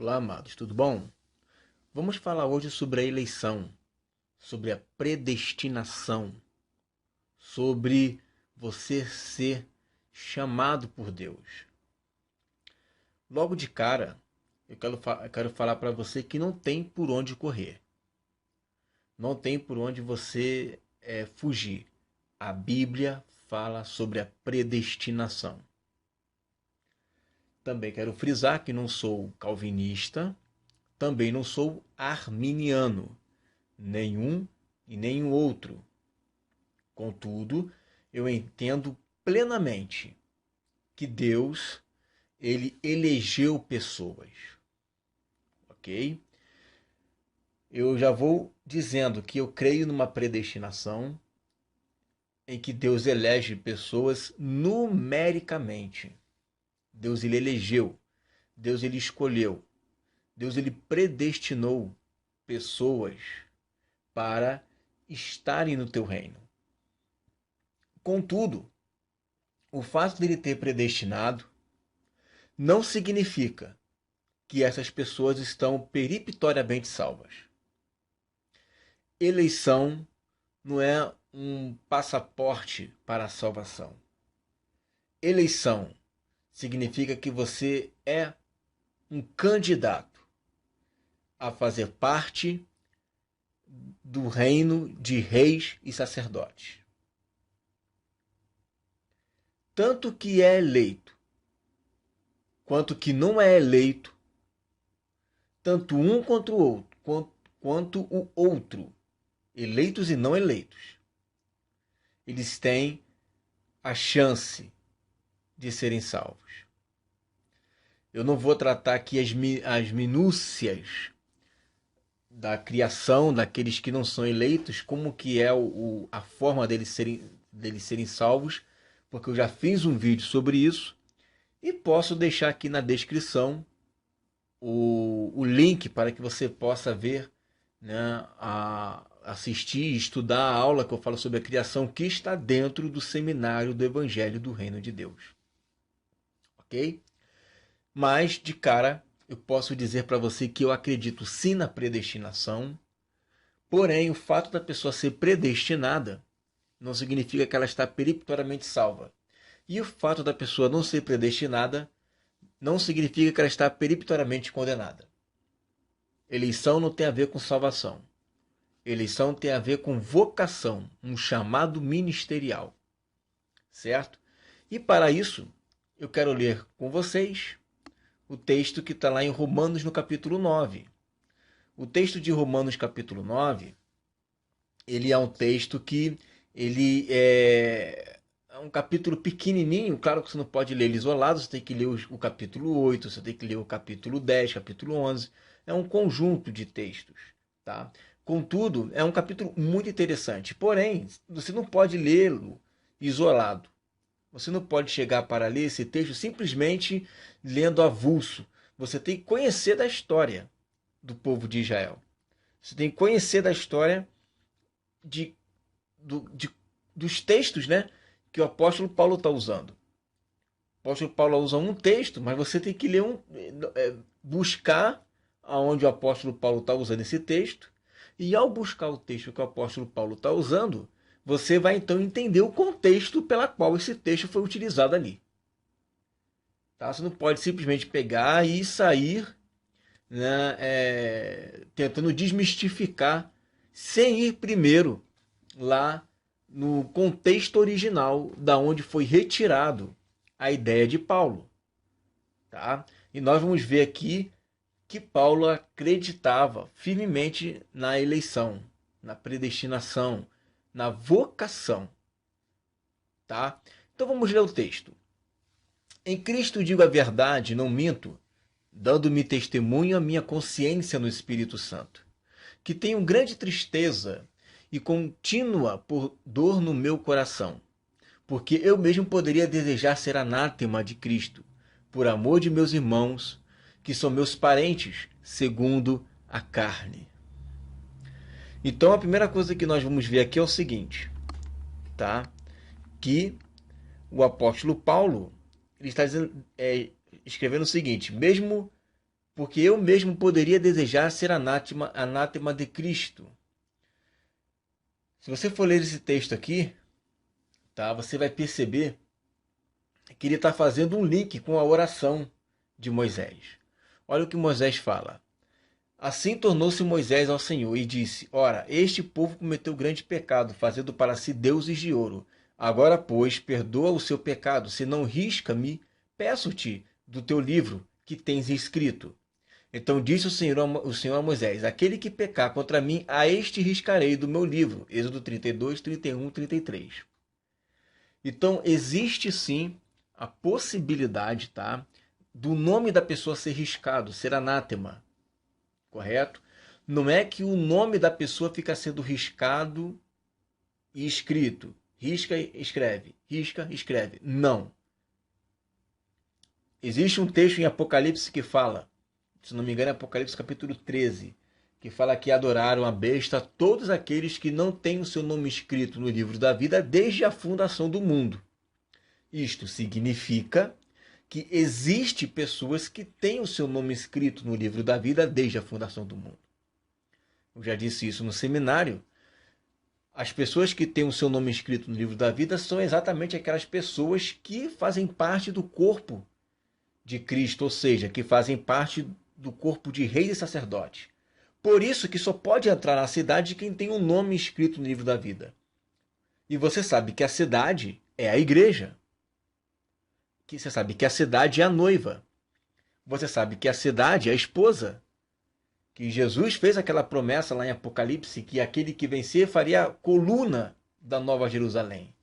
Olá, amados, tudo bom? Vamos falar hoje sobre a eleição, sobre a predestinação, sobre você ser chamado por Deus. Logo de cara, eu quero falar para você que não tem por onde correr, não tem por onde você fugir. A Bíblia fala sobre a predestinação. Também quero frisar que não sou calvinista, também não sou arminiano. Nenhum e nenhum outro. Contudo, eu entendo plenamente que Deus, ele elegeu pessoas, ok? Eu já vou dizendo que eu creio numa predestinação em que Deus elege pessoas numericamente. Deus ele elegeu, Deus ele escolheu, Deus ele predestinou pessoas para estarem no teu reino. Contudo, o fato dele ter predestinado não significa que essas pessoas estão peremptoriamente salvas. Eleição não é um passaporte para a salvação. Eleição significa que você é um candidato a fazer parte do reino de reis e sacerdotes. Tanto que é eleito quanto que não é eleito, tanto um quanto o outro, eleitos e não eleitos, eles têm a chance de serem salvos. Eu não vou tratar aqui as minúcias da criação daqueles que não são eleitos, como que é a forma deles serem salvos, porque eu já fiz um vídeo sobre isso e posso deixar aqui na descrição o link para que você possa ver, né, assistir e estudar a aula que eu falo sobre a criação que está dentro do seminário do Evangelho do Reino de Deus. Ok? Mas, de cara, eu posso dizer para você que eu acredito sim na predestinação, porém, o fato da pessoa ser predestinada não significa que ela está peremptoriamente salva. E o fato da pessoa não ser predestinada não significa que ela está peremptoriamente condenada. Eleição não tem a ver com salvação. Eleição tem a ver com vocação, um chamado ministerial. Certo? E para isso, eu quero ler com vocês o texto que está lá em Romanos, no capítulo 9. O texto de Romanos, capítulo 9, ele é um texto que ele é um capítulo pequenininho. Claro que você não pode ler ele isolado, você tem que ler o capítulo 8, você tem que ler o capítulo 10, capítulo 11. É um conjunto de textos, tá? Contudo, é um capítulo muito interessante. Porém, você não pode lê-lo isolado. Você não pode chegar para ler esse texto simplesmente lendo avulso. Você tem que conhecer da história do povo de Israel. Você tem que conhecer da história de, de dos textos, né, que o apóstolo Paulo está usando. O apóstolo Paulo usa um texto, mas você tem que ler buscar aonde o apóstolo Paulo está usando esse texto. E ao buscar o texto que o apóstolo Paulo está usando, você vai então entender o contexto pela qual esse texto foi utilizado ali. Tá? Você não pode simplesmente pegar e sair, né, tentando desmistificar sem ir primeiro lá no contexto original da onde foi retirado a ideia de Paulo. Tá? E nós vamos ver aqui que Paulo acreditava firmemente na eleição, na predestinação, na vocação. Tá? Então vamos ler o texto. Em Cristo digo a verdade, não minto, dando-me testemunho a minha consciência no Espírito Santo, que tenho grande tristeza e contínua por dor no meu coração, porque eu mesmo poderia desejar ser anátema de Cristo, por amor de meus irmãos, que são meus parentes, segundo a carne. Então a primeira coisa que nós vamos ver aqui é o seguinte, tá? Que o apóstolo Paulo ele está dizendo, escrevendo o seguinte: mesmo porque eu mesmo poderia desejar ser anátema de Cristo. Se você for ler esse texto aqui, tá, você vai perceber que ele está fazendo um link com a oração de Moisés. Olha o que Moisés fala. Assim tornou-se Moisés ao Senhor e disse: Ora, este povo cometeu grande pecado, fazendo para si deuses de ouro. Agora, pois, perdoa o seu pecado, senão risca-me, peço-te, do teu livro que tens escrito. Então disse o Senhor a Moisés: Aquele que pecar contra mim, a este riscarei do meu livro. Êxodo 32, 31, 33. Então, existe sim a possibilidade, tá, do nome da pessoa ser riscado, ser anátema, correto? Não é que o nome da pessoa fica sendo riscado e escrito. Risca, escreve. Não. Existe um texto em Apocalipse que fala, se não me engano é Apocalipse capítulo 13, que fala que adoraram a besta todos aqueles que não têm o seu nome escrito no livro da vida desde a fundação do mundo. Isto significa que existe pessoas que têm o seu nome escrito no livro da vida desde a fundação do mundo. Eu já disse isso no seminário. As pessoas que têm o seu nome escrito no livro da vida são exatamente aquelas pessoas que fazem parte do corpo de Cristo, ou seja, que fazem parte do corpo de reis e sacerdotes. Por isso que só pode entrar na cidade quem tem um nome escrito no livro da vida. E você sabe que a cidade é a igreja. Que você sabe que a cidade é a noiva. Você sabe que a cidade é a esposa. Que Jesus fez aquela promessa lá em Apocalipse que aquele que vencer faria a coluna da Nova Jerusalém.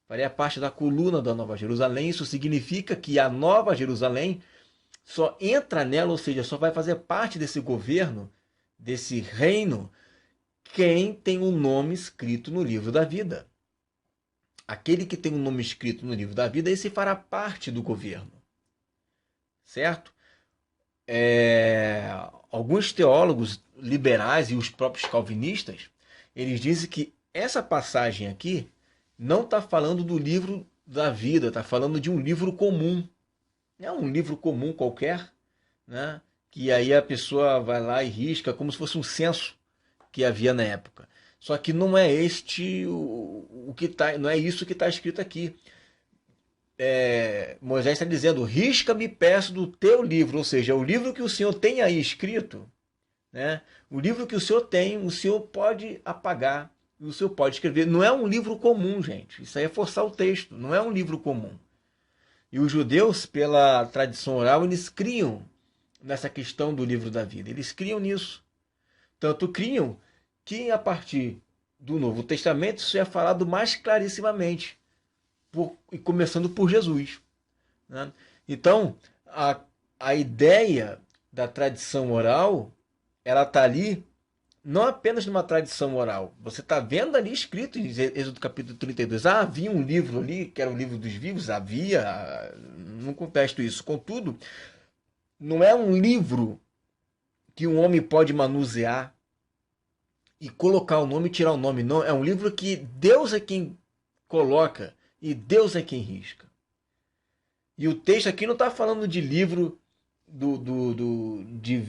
Faria parte da coluna da Nova Jerusalém. Isso significa que a Nova Jerusalém só entra nela, ou seja, só vai fazer parte desse governo, desse reino, quem tem um nome escrito no livro da vida. Aquele que tem um nome escrito no livro da vida, esse fará parte do governo. Certo? Alguns teólogos liberais e os próprios calvinistas, eles dizem que essa passagem aqui não está falando do livro da vida, está falando de um livro comum. É um livro comum qualquer, né? Que aí a pessoa vai lá e risca como se fosse um censo que havia na época. Só que não é o que tá, não é isso que está escrito aqui. Moisés está dizendo: risca-me, peço, do teu livro, ou seja, o livro que o Senhor tem aí escrito, né? O livro que o Senhor tem, o Senhor pode apagar, o Senhor pode escrever. Não é um livro comum, gente. Isso aí é forçar o texto. Não é um livro comum. E os judeus, pela tradição oral, eles criam nessa questão do livro da vida. Eles criam nisso. Tanto criam que a partir do Novo Testamento isso é falado mais clarissimamente, e começando por Jesus, né? Então, a ideia da tradição oral, ela está ali não apenas numa tradição oral. Você está vendo ali escrito em Êxodo capítulo 32. Havia um livro ali, que era o livro dos vivos? Havia, não contesto isso. Contudo, não é um livro que um homem pode manusear e colocar o nome e tirar o nome. Não, é um livro que Deus é quem coloca e Deus é quem risca. E o texto aqui não está falando de livro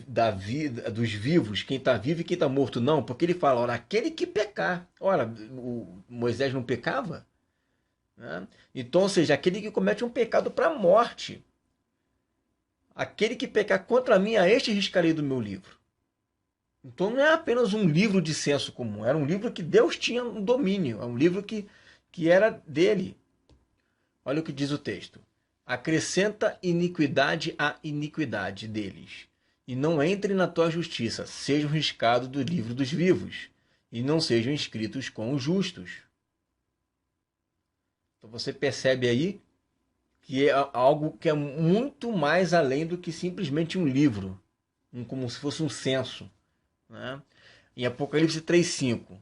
da vida, dos vivos, quem está vivo e quem está morto, não, porque ele fala, ora, aquele que pecar. Ora, Moisés não pecava? Né? Então, ou seja, aquele que comete um pecado para a morte. Aquele que pecar contra mim, a este riscarei do meu livro. Então não é apenas um livro de senso comum, era um livro que Deus tinha um domínio, é um livro que era dele. Olha o que diz o texto. Acrescenta iniquidade à iniquidade deles, e não entre na tua justiça, sejam riscados do livro dos vivos, e não sejam inscritos com os justos. Então você percebe aí que é algo que é muito mais além do que simplesmente um livro, como se fosse um censo, né? Em Apocalipse 3,5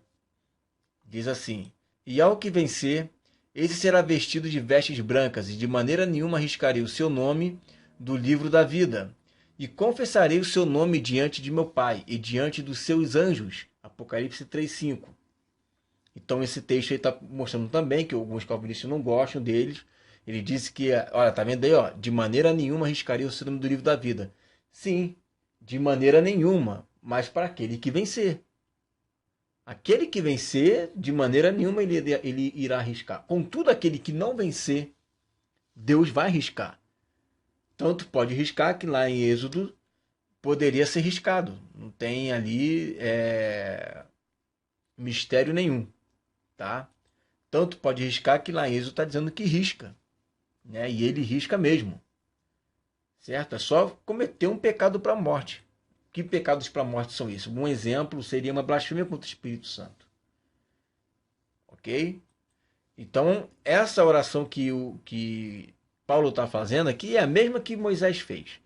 diz assim: e ao que vencer, esse será vestido de vestes brancas, e de maneira nenhuma arriscarei o seu nome do livro da vida. E confessarei o seu nome diante de meu Pai e diante dos seus anjos. Apocalipse 3,5. Então esse texto aí está mostrando também que alguns calvinistas não gostam deles. Ele disse que, olha, tá vendo aí, ó, de maneira nenhuma arriscarei o seu nome do livro da vida. Sim, De maneira nenhuma, mas para aquele que vencer. Aquele que vencer, de maneira nenhuma ele irá arriscar. Contudo, aquele que não vencer, Deus vai riscar. Tanto pode riscar que lá em Êxodo poderia ser riscado. Não tem ali mistério nenhum, tá? Tanto pode riscar que lá em Êxodo está dizendo que risca, né? E ele risca mesmo, certo? É só cometer um pecado para a morte. Que pecados para a morte são esses? Um exemplo seria uma blasfêmia contra o Espírito Santo, ok? Então essa oração que Paulo está fazendo aqui é a mesma que Moisés fez.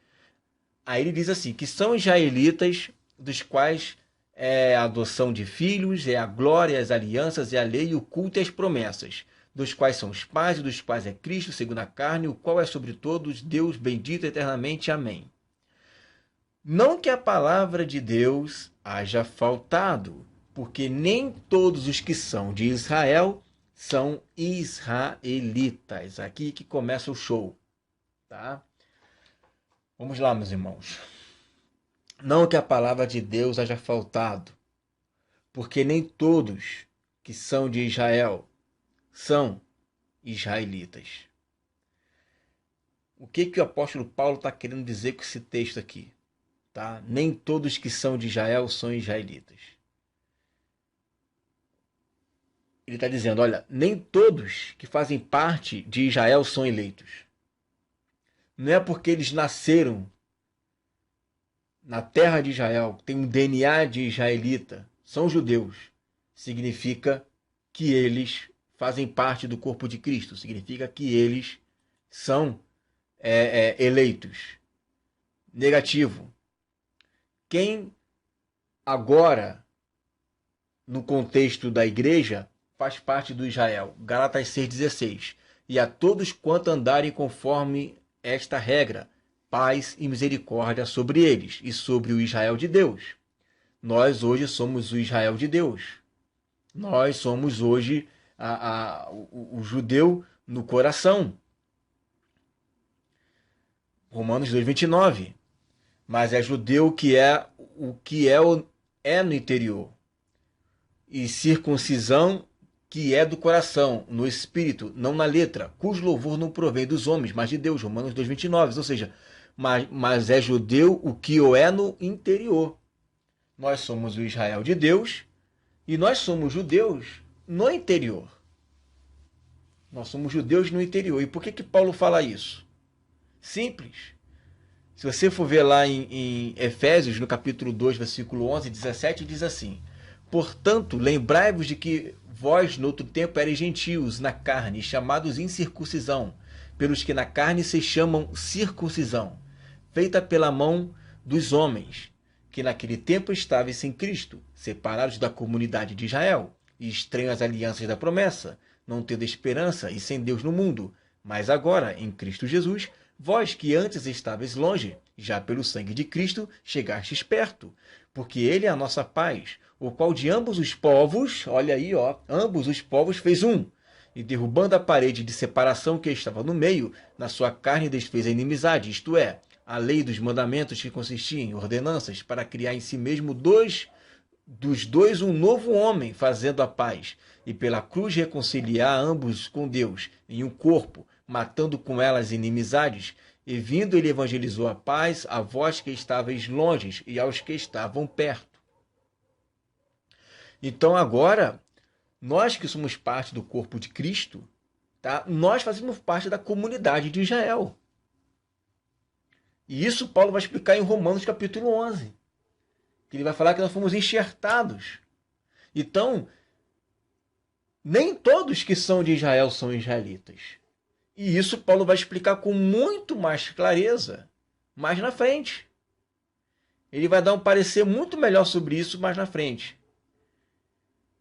Aí ele diz assim, que são israelitas, dos quais é a adoção de filhos, é a glória, as alianças, é a lei, o culto e as promessas, dos quais são os pais, e dos quais é Cristo, segundo a carne, o qual é sobre todos Deus bendito eternamente. Amém. Não que a palavra de Deus haja faltado, porque nem todos os que são de Israel são israelitas. Aqui que começa o show, tá? Vamos lá, meus irmãos. Não que a palavra de Deus haja faltado, porque nem todos que são de Israel são israelitas. O que o apóstolo Paulo está querendo dizer com esse texto aqui? Tá? Nem todos que são de Israel são israelitas. Ele está dizendo, olha, nem todos que fazem parte de Israel são eleitos. Não é porque eles nasceram na terra de Israel, têm um DNA de israelita, são judeus, significa que eles fazem parte do corpo de Cristo, significa que eles são eleitos. Negativo. Quem agora, no contexto da igreja, faz parte do Israel. Gálatas 6,16. E a todos quanto andarem conforme esta regra, paz e misericórdia sobre eles e sobre o Israel de Deus. Nós hoje somos o Israel de Deus. Nós somos hoje o judeu no coração. Romanos 2,29. Mas é judeu que é o que é no interior. E circuncisão que é do coração, no espírito, não na letra, cujo louvor não provém dos homens, mas de Deus. Romanos 2,29. Ou seja, mas é judeu o que o é no interior. Nós somos o Israel de Deus e nós somos judeus no interior. Nós somos judeus no interior. E por que Paulo fala isso? Simples. Se você for ver lá em Efésios, no capítulo 2, versículo 11 e 17, diz assim: portanto, lembrai-vos de que vós, no outro tempo, erais gentios na carne, chamados incircuncisão, pelos que na carne se chamam circuncisão, feita pela mão dos homens, que naquele tempo estavam sem Cristo, separados da comunidade de Israel, e estranhos às alianças da promessa, não tendo esperança e sem Deus no mundo. Mas agora, em Cristo Jesus, vós que antes estáveis longe, já pelo sangue de Cristo chegastes perto, porque ele é a nossa paz, o qual de ambos os povos, olha aí, ó, ambos os povos fez um, e derrubando a parede de separação que estava no meio, na sua carne desfez a inimizade, isto é, a lei dos mandamentos que consistia em ordenanças para criar em si mesmo dos dois um novo homem, fazendo a paz, e pela cruz reconciliar ambos com Deus em um corpo, matando com ela as inimizades, e vindo ele evangelizou a paz a vós que estáveis longe e aos que estavam perto. Então agora, nós que somos parte do corpo de Cristo, tá? Nós fazemos parte da comunidade de Israel. E isso Paulo vai explicar em Romanos capítulo 11. Que ele vai falar que nós fomos enxertados. Então, nem todos que são de Israel são israelitas. E isso Paulo vai explicar com muito mais clareza mais na frente. Ele vai dar um parecer muito melhor sobre isso mais na frente.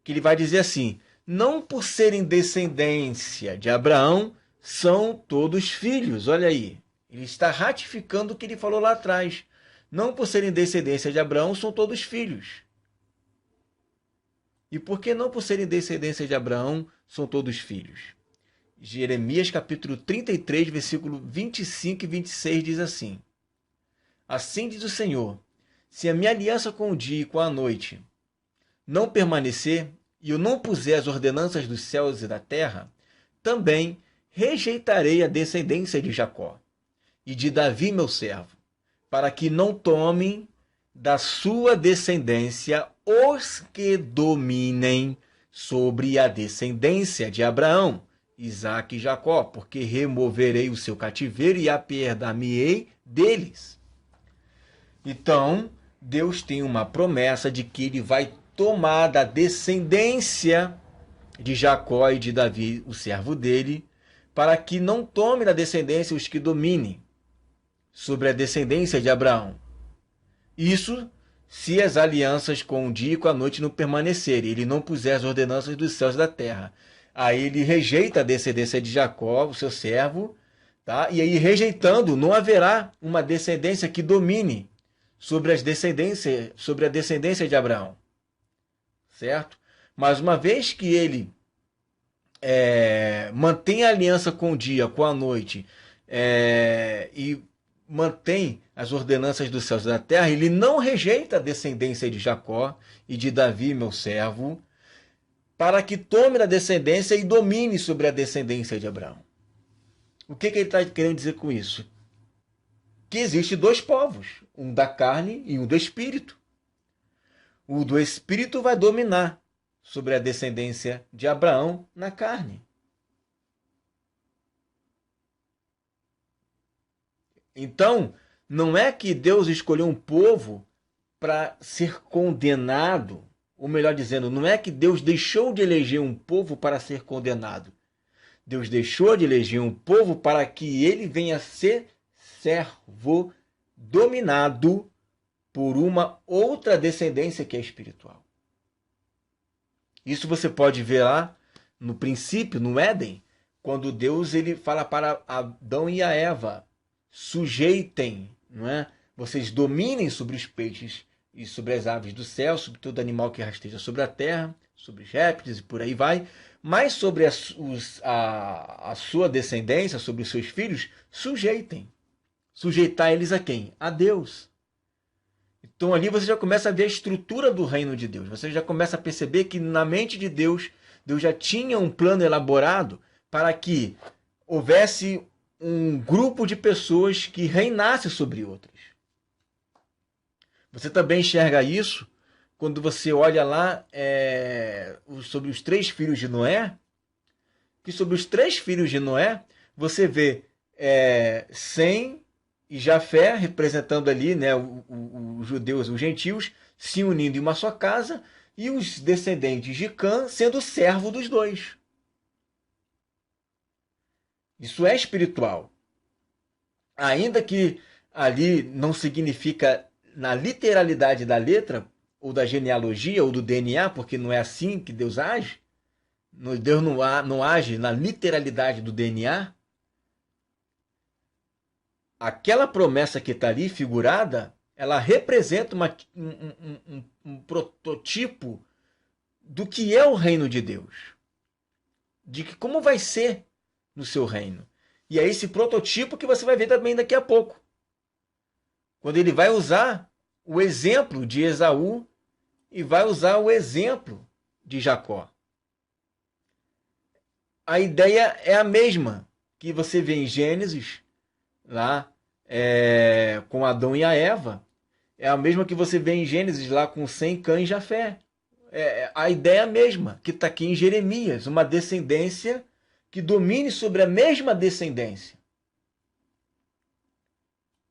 Que ele vai dizer assim: não por serem descendência de Abraão, são todos filhos. Olha aí. Ele está ratificando o que ele falou lá atrás. Não por serem descendência de Abraão, são todos filhos. E por que não por serem descendência de Abraão, são todos filhos? Jeremias capítulo 33, versículo 25 e 26 diz assim: assim diz o Senhor, se a minha aliança com o dia e com a noite não permanecer, e eu não puser as ordenanças dos céus e da terra, também rejeitarei a descendência de Jacó e de Davi, meu servo, para que não tomem da sua descendência os que dominem sobre a descendência de Abraão, Isaque e Jacó, porque removerei o seu cativeiro e apiedar-me-ei deles. Então, Deus tem uma promessa de que ele vai tomar da descendência de Jacó e de Davi, o servo dele, para que não tome da descendência os que dominem sobre a descendência de Abraão. Isso se as alianças com o dia e com a noite não permanecerem, ele não puser as ordenanças dos céus e da terra. Aí ele rejeita a descendência de Jacó, o seu servo, tá? E aí, rejeitando, não haverá uma descendência que domine sobre a descendência de Abraão. Certo? Mas uma vez que ele mantém a aliança com o dia, com a noite, e mantém as ordenanças dos céus e da terra, ele não rejeita a descendência de Jacó e de Davi, meu servo, para que tome da descendência e domine sobre a descendência de Abraão. O que ele está querendo dizer com isso? Que existe dois povos, um da carne e um do espírito. O do espírito vai dominar sobre a descendência de Abraão na carne. Então, não é que Deus escolheu um povo para ser condenado, ou melhor dizendo, não é que Deus deixou de eleger um povo para ser condenado. Deus deixou de eleger um povo para que ele venha a ser servo dominado por uma outra descendência que é espiritual. Isso você pode ver lá no princípio, no Éden, quando Deus ele fala para Adão e a Eva: sujeitem, não é? Vocês dominem sobre os peixes e sobre as aves do céu, sobre todo animal que rasteja sobre a terra, sobre os répteis e por aí vai, mas sobre a sua descendência, sobre os seus filhos, sujeitem. Sujeitar eles a quem? A Deus. Então ali você já começa a ver a estrutura do reino de Deus. Você já começa a perceber que na mente de Deus, Deus já tinha um plano elaborado para que houvesse um grupo de pessoas que reinasse sobre outras. Você também enxerga isso quando você olha lá sobre os 3 filhos de Noé, que sobre os 3 filhos de Noé, você vê Sem e Jafé, representando ali, né, os judeus, os gentios, se unindo em uma só casa, e os descendentes de Cã sendo servo dos dois. Isso é espiritual. Ainda que ali não significa na literalidade da letra, ou da genealogia, ou do DNA, porque não é assim que Deus age. Deus não age na literalidade do DNA. Aquela promessa que está ali figurada, ela representa um prototipo do que é o reino de Deus. De que como vai ser no seu reino. E é esse prototipo que você vai ver também daqui a pouco. Quando ele vai usar o exemplo de Esaú e vai usar o exemplo de Jacó. A ideia é a mesma que você vê em Gênesis, lá com Adão e a Eva. É a mesma que você vê em Gênesis, lá com Sem, Cã e Jafé. A ideia é a mesma, que está aqui em Jeremias, uma descendência que domine sobre a mesma descendência.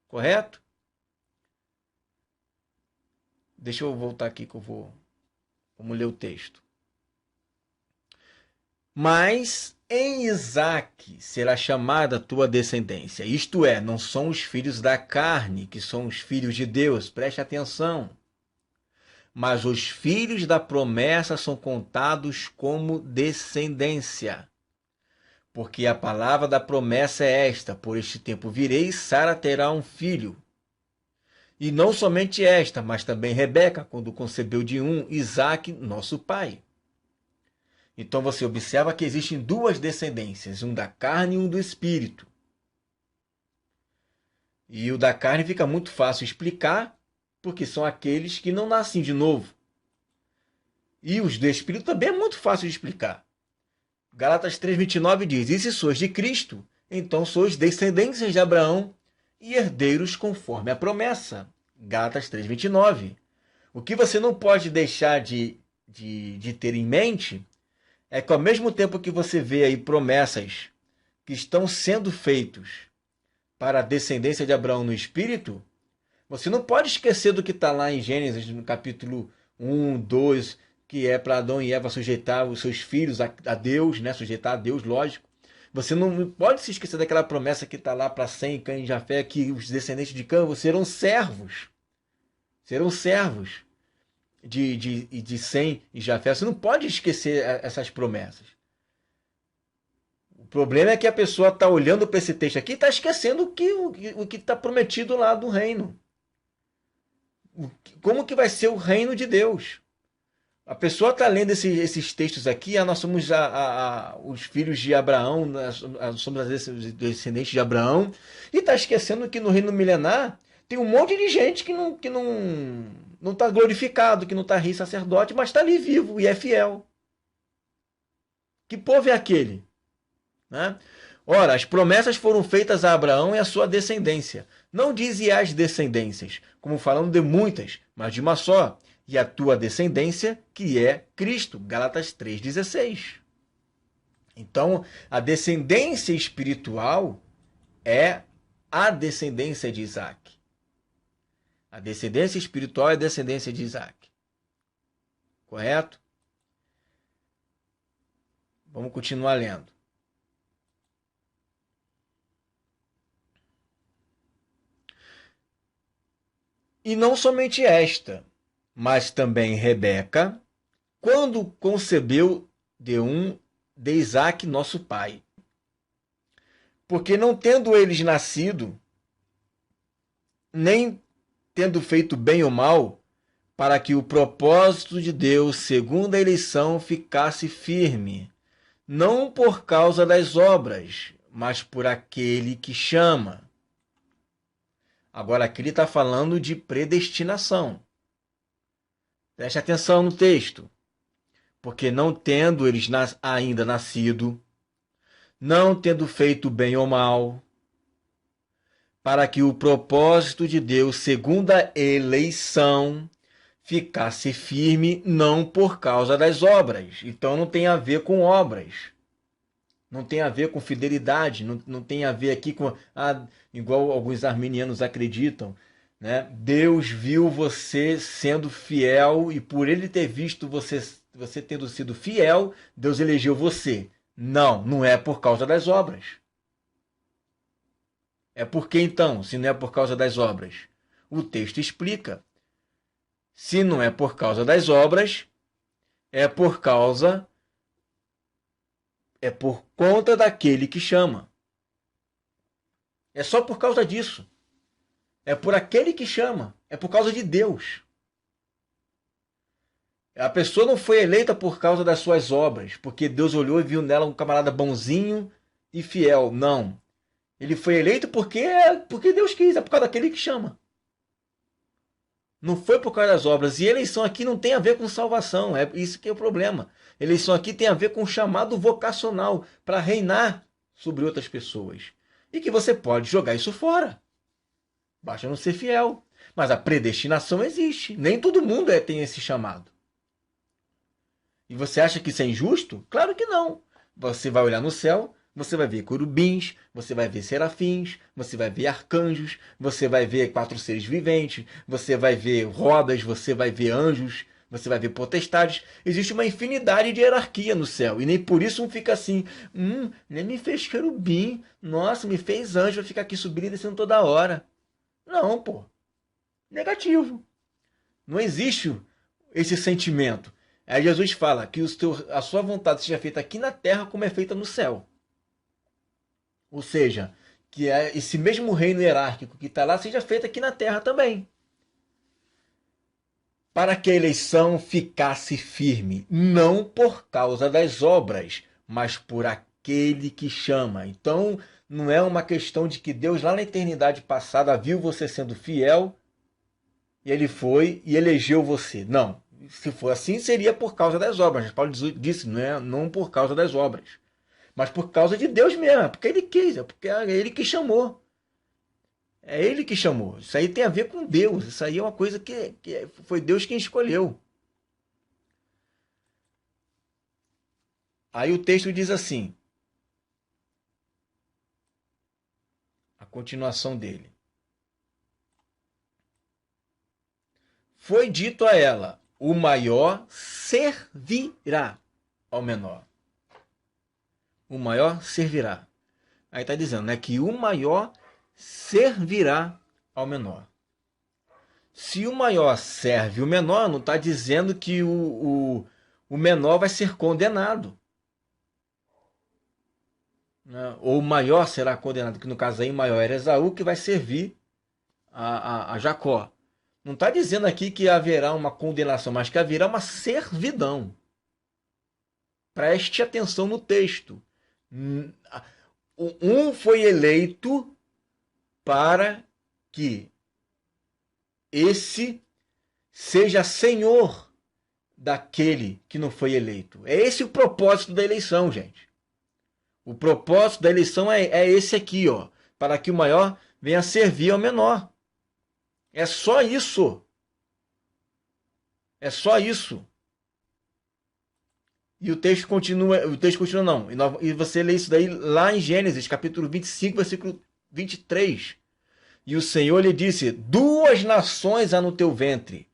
Correto? Deixa eu voltar aqui que vamos ler o texto. Mas em Isaque será chamada a tua descendência. Isto é, não são os filhos da carne, que são os filhos de Deus. Preste atenção. Mas os filhos da promessa são contados como descendência. Porque a palavra da promessa é esta: por este tempo virei, Sara terá um filho. E não somente esta, mas também Rebeca, quando concebeu de um, Isaque, nosso pai. Então você observa que existem 2 descendências, um da carne e um do espírito. E o da carne fica muito fácil explicar, porque são aqueles que não nascem de novo. E os do Espírito também é muito fácil de explicar. Gálatas 3,29 diz: E se sois de Cristo, então sois descendentes de Abraão e herdeiros conforme a promessa. Gálatas 3,29. O que você não pode deixar de ter em mente é que ao mesmo tempo que você vê aí promessas que estão sendo feitos para a descendência de Abraão no Espírito, você não pode esquecer do que está lá em Gênesis, no capítulo 1, 2, que é para Adão e Eva sujeitar os seus filhos a Deus, né? Sujeitar a Deus, lógico. Você não pode se esquecer daquela promessa que está lá para Sem, Cã e Jafé, que os descendentes de Cã serão servos. Serão servos de Sem e Jafé. Você não pode esquecer essas promessas. O problema é que a pessoa está olhando para esse texto aqui e está esquecendo o que está prometido lá do reino. Como que vai ser o reino de Deus? A pessoa está lendo esses textos aqui, nós somos os filhos de Abraão, nós somos os descendentes de Abraão, e está esquecendo que no reino milenar tem um monte de gente que não está glorificado, que não está rei sacerdote, mas está ali vivo e é fiel. Que povo é aquele? Né? Ora, as promessas foram feitas a Abraão e a sua descendência. Não dize as descendências, como falando de muitas, mas de uma só. E a tua descendência, que é Cristo. Gálatas 3,16. Então, a descendência espiritual é a descendência de Isaac. A descendência espiritual é a descendência de Isaac. Correto? Vamos continuar lendo. E não somente esta, mas também Rebeca, quando concebeu de Isaac, nosso pai. Porque não tendo eles nascido, nem tendo feito bem ou mal, para que o propósito de Deus, segundo a eleição, ficasse firme, não por causa das obras, mas por aquele que chama. Agora aqui ele está falando de predestinação. Preste atenção no texto. Porque não tendo eles ainda nascido, não tendo feito bem ou mal, para que o propósito de Deus, segundo a eleição, ficasse firme, não por causa das obras. Então não tem a ver com obras. Não tem a ver com fidelidade, não tem a ver aqui com, igual alguns arminianos acreditam, né? Deus viu você sendo fiel e por ele ter visto você tendo sido fiel, Deus elegeu você. Não, não é por causa das obras. É por que então, se não é por causa das obras? O texto explica. Se não é por causa das obras, é por conta daquele que chama. É só por causa disso. É por aquele que chama. É por causa de Deus. A pessoa não foi eleita por causa das suas obras, porque Deus olhou e viu nela um camarada bonzinho e fiel. Não. Ele foi eleito porque Deus quis. É por causa daquele que chama. Não foi por causa das obras. E eleição aqui não tem a ver com salvação. É isso que é o problema. Eleição aqui tem a ver com o chamado vocacional para reinar sobre outras pessoas. E que você pode jogar isso fora. Basta não ser fiel. Mas a predestinação existe. Nem todo mundo tem esse chamado. E você acha que isso é injusto? Claro que não. Você vai olhar no céu, você vai ver querubins, você vai ver serafins, você vai ver arcanjos, você vai ver 4 seres viventes, você vai ver rodas, você vai ver anjos, você vai ver potestades. Existe uma infinidade de hierarquia no céu. E nem por isso um fica assim, nem me fez querubim, nossa, me fez anjo, vai ficar aqui subindo e descendo toda hora. Não, pô. Negativo. Não existe esse sentimento. Aí Jesus fala que a sua vontade seja feita aqui na terra como é feita no céu. Ou seja, que esse mesmo reino hierárquico que está lá seja feito aqui na terra também. Para que a eleição ficasse firme, não por causa das obras, mas por aquele que chama. Então, não é uma questão de que Deus lá na eternidade passada viu você sendo fiel e ele foi e elegeu você. Não. Se for assim, seria por causa das obras. Paulo disse, não é não por causa das obras, mas por causa de Deus mesmo, é porque ele quis, é porque é ele que chamou. É ele que chamou. Isso aí tem a ver com Deus. Isso aí é uma coisa que foi Deus quem escolheu. Aí o texto diz assim, a continuação dele. Foi dito a ela, o maior servirá ao menor. O maior servirá. Aí está dizendo, né, que o maior servirá ao menor. Se o maior serve o menor, não está dizendo que o menor vai ser condenado. Né? Ou o maior será condenado, que no caso aí o maior era Esaú, que vai servir a Jacó. Não está dizendo aqui que haverá uma condenação, mas que haverá uma servidão. Preste atenção no texto. Um foi eleito para que esse seja senhor daquele que não foi eleito. É esse o propósito da eleição, gente. O propósito da eleição é esse aqui, ó, para que o maior venha servir ao menor. É só isso. É só isso. E o texto continua não. E você lê isso daí lá em Gênesis, capítulo 25, versículo 23. E o Senhor lhe disse, 2 nações há no teu ventre,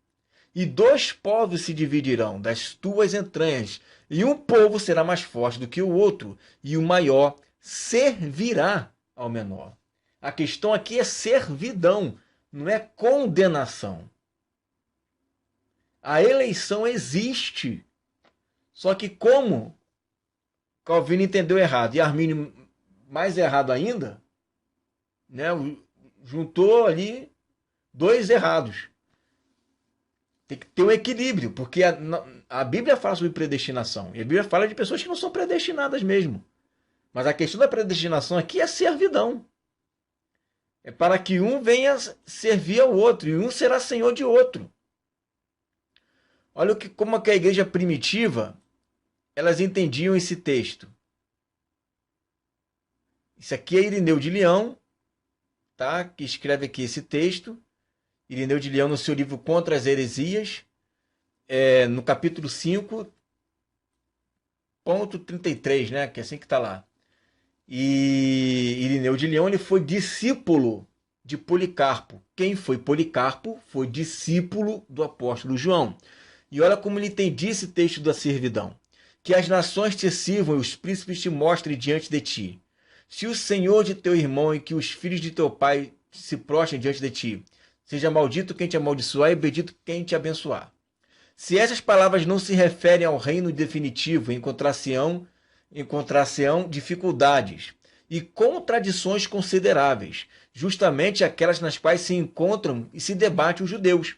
e 2 povos se dividirão das tuas entranhas, e um povo será mais forte do que o outro, e o maior servirá ao menor. A questão aqui é servidão, não é condenação. A eleição existe. Só que como Calvino entendeu errado e Armínio mais errado ainda, né, juntou ali 2 errados. Tem que ter um equilíbrio, porque a Bíblia fala sobre predestinação. E a Bíblia fala de pessoas que não são predestinadas mesmo. Mas a questão da predestinação aqui é servidão. É para que um venha servir ao outro, e um será senhor de outro. Olha como que a igreja primitiva, elas entendiam esse texto. Isso aqui é Irineu de Leão, tá? Que escreve aqui esse texto. Irineu de Leão, no seu livro Contra as Heresias, no capítulo 5, ponto 33, né? Que é assim que está lá. E Irineu de Leão, ele foi discípulo de Policarpo. Quem foi Policarpo? Foi discípulo do apóstolo João. E olha como ele entendia esse texto da servidão. Que as nações te sirvam e os príncipes te mostrem diante de ti. Se o Senhor de teu irmão e que os filhos de teu pai se prostrem diante de ti, seja maldito quem te amaldiçoar e bendito quem te abençoar. Se essas palavras não se referem ao reino definitivo, encontrar-se-ão dificuldades e contradições consideráveis, justamente aquelas nas quais se encontram e se debatem os judeus.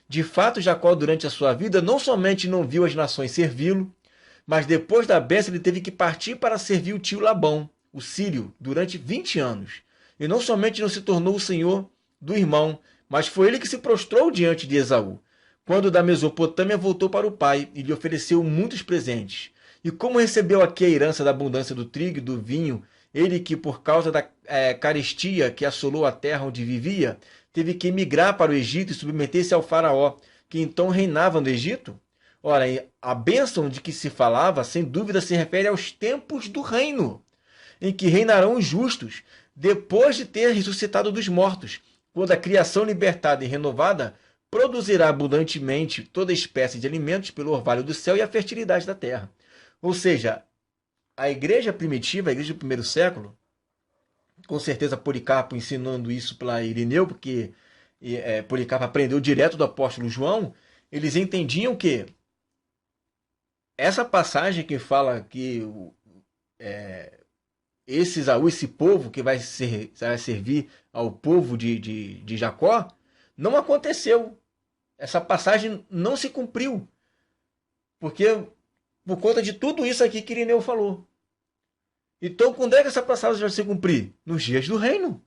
De fato, Jacó, durante a sua vida, não somente não viu as nações servi-lo, mas depois da bênção ele teve que partir para servir o tio Labão, o sírio, durante 20 anos. E não somente não se tornou o senhor do irmão, mas foi ele que se prostrou diante de Esaú, quando da Mesopotâmia voltou para o pai e lhe ofereceu muitos presentes. E como recebeu aqui a herança da abundância do trigo e do vinho, ele que, por causa da carestia que assolou a terra onde vivia, teve que emigrar para o Egito e submeter-se ao faraó, que então reinava no Egito? Ora, a bênção de que se falava, sem dúvida, se refere aos tempos do reino, em que reinarão os justos, depois de ter ressuscitado dos mortos, quando a criação libertada e renovada produzirá abundantemente toda espécie de alimentos pelo orvalho do céu e a fertilidade da terra. Ou seja, a igreja primitiva, a igreja do primeiro século, com certeza Policarpo ensinando isso para Irineu, porque Policarpo aprendeu direto do apóstolo João, eles entendiam que essa passagem que fala que esse povo que vai servir ao povo de Jacó, não aconteceu. Essa passagem não se cumpriu. Porque por conta de tudo isso aqui que Irineu falou. Então, quando é que essa passagem vai se cumprir? Nos dias do reino.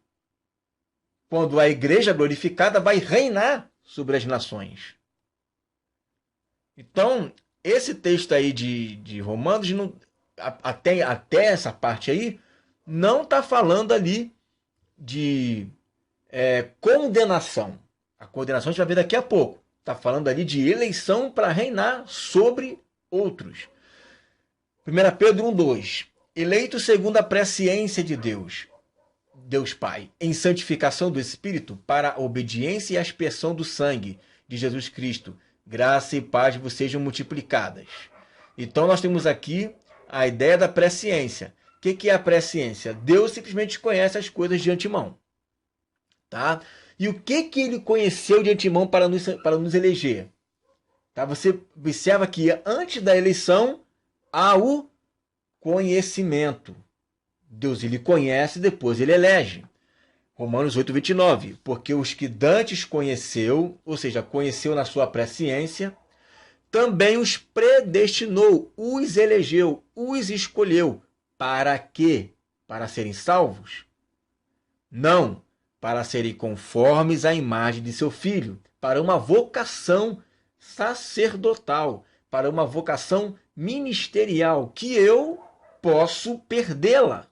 Quando a igreja glorificada vai reinar sobre as nações. Então, esse texto aí de Romanos, não, até essa parte aí, não está falando ali de condenação. A condenação a gente vai ver daqui a pouco. Está falando ali de eleição para reinar sobre outros. 1 Pedro 1,2. Eleito segundo a presciência de Deus, Deus Pai, em santificação do Espírito, para a obediência e a aspersão do sangue de Jesus Cristo. Graça e paz vos sejam multiplicadas. Então nós temos aqui a ideia da presciência. O que é a presciência? Deus simplesmente conhece as coisas de antemão. Tá? E o que ele conheceu de antemão para nos eleger? Tá? Você observa que antes da eleição há o conhecimento. Deus ele conhece, depois ele elege. Romanos 8,29. Porque os que dantes conheceu, ou seja, conheceu na sua presciência, também os predestinou, os elegeu, os escolheu. Para quê? Para serem salvos? Não, para serem conformes à imagem de seu Filho, para uma vocação sacerdotal, para uma vocação ministerial, que eu posso perdê-la.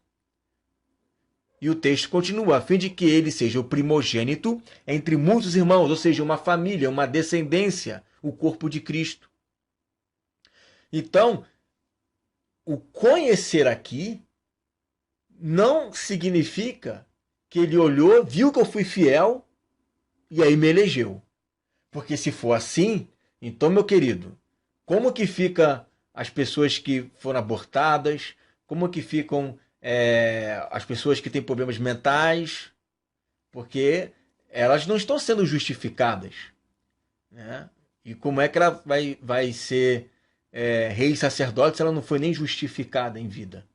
E o texto continua, a fim de que ele seja o primogênito entre muitos irmãos, ou seja, uma família, uma descendência, o corpo de Cristo. Então, o conhecer aqui não significa que ele olhou, viu que eu fui fiel e aí me elegeu. Porque se for assim, então, meu querido, como que fica as pessoas que foram abortadas? Como que ficam as pessoas que têm problemas mentais? Porque elas não estão sendo justificadas. Né? E como é que ela vai ser rei e sacerdote se ela não foi nem justificada em vida?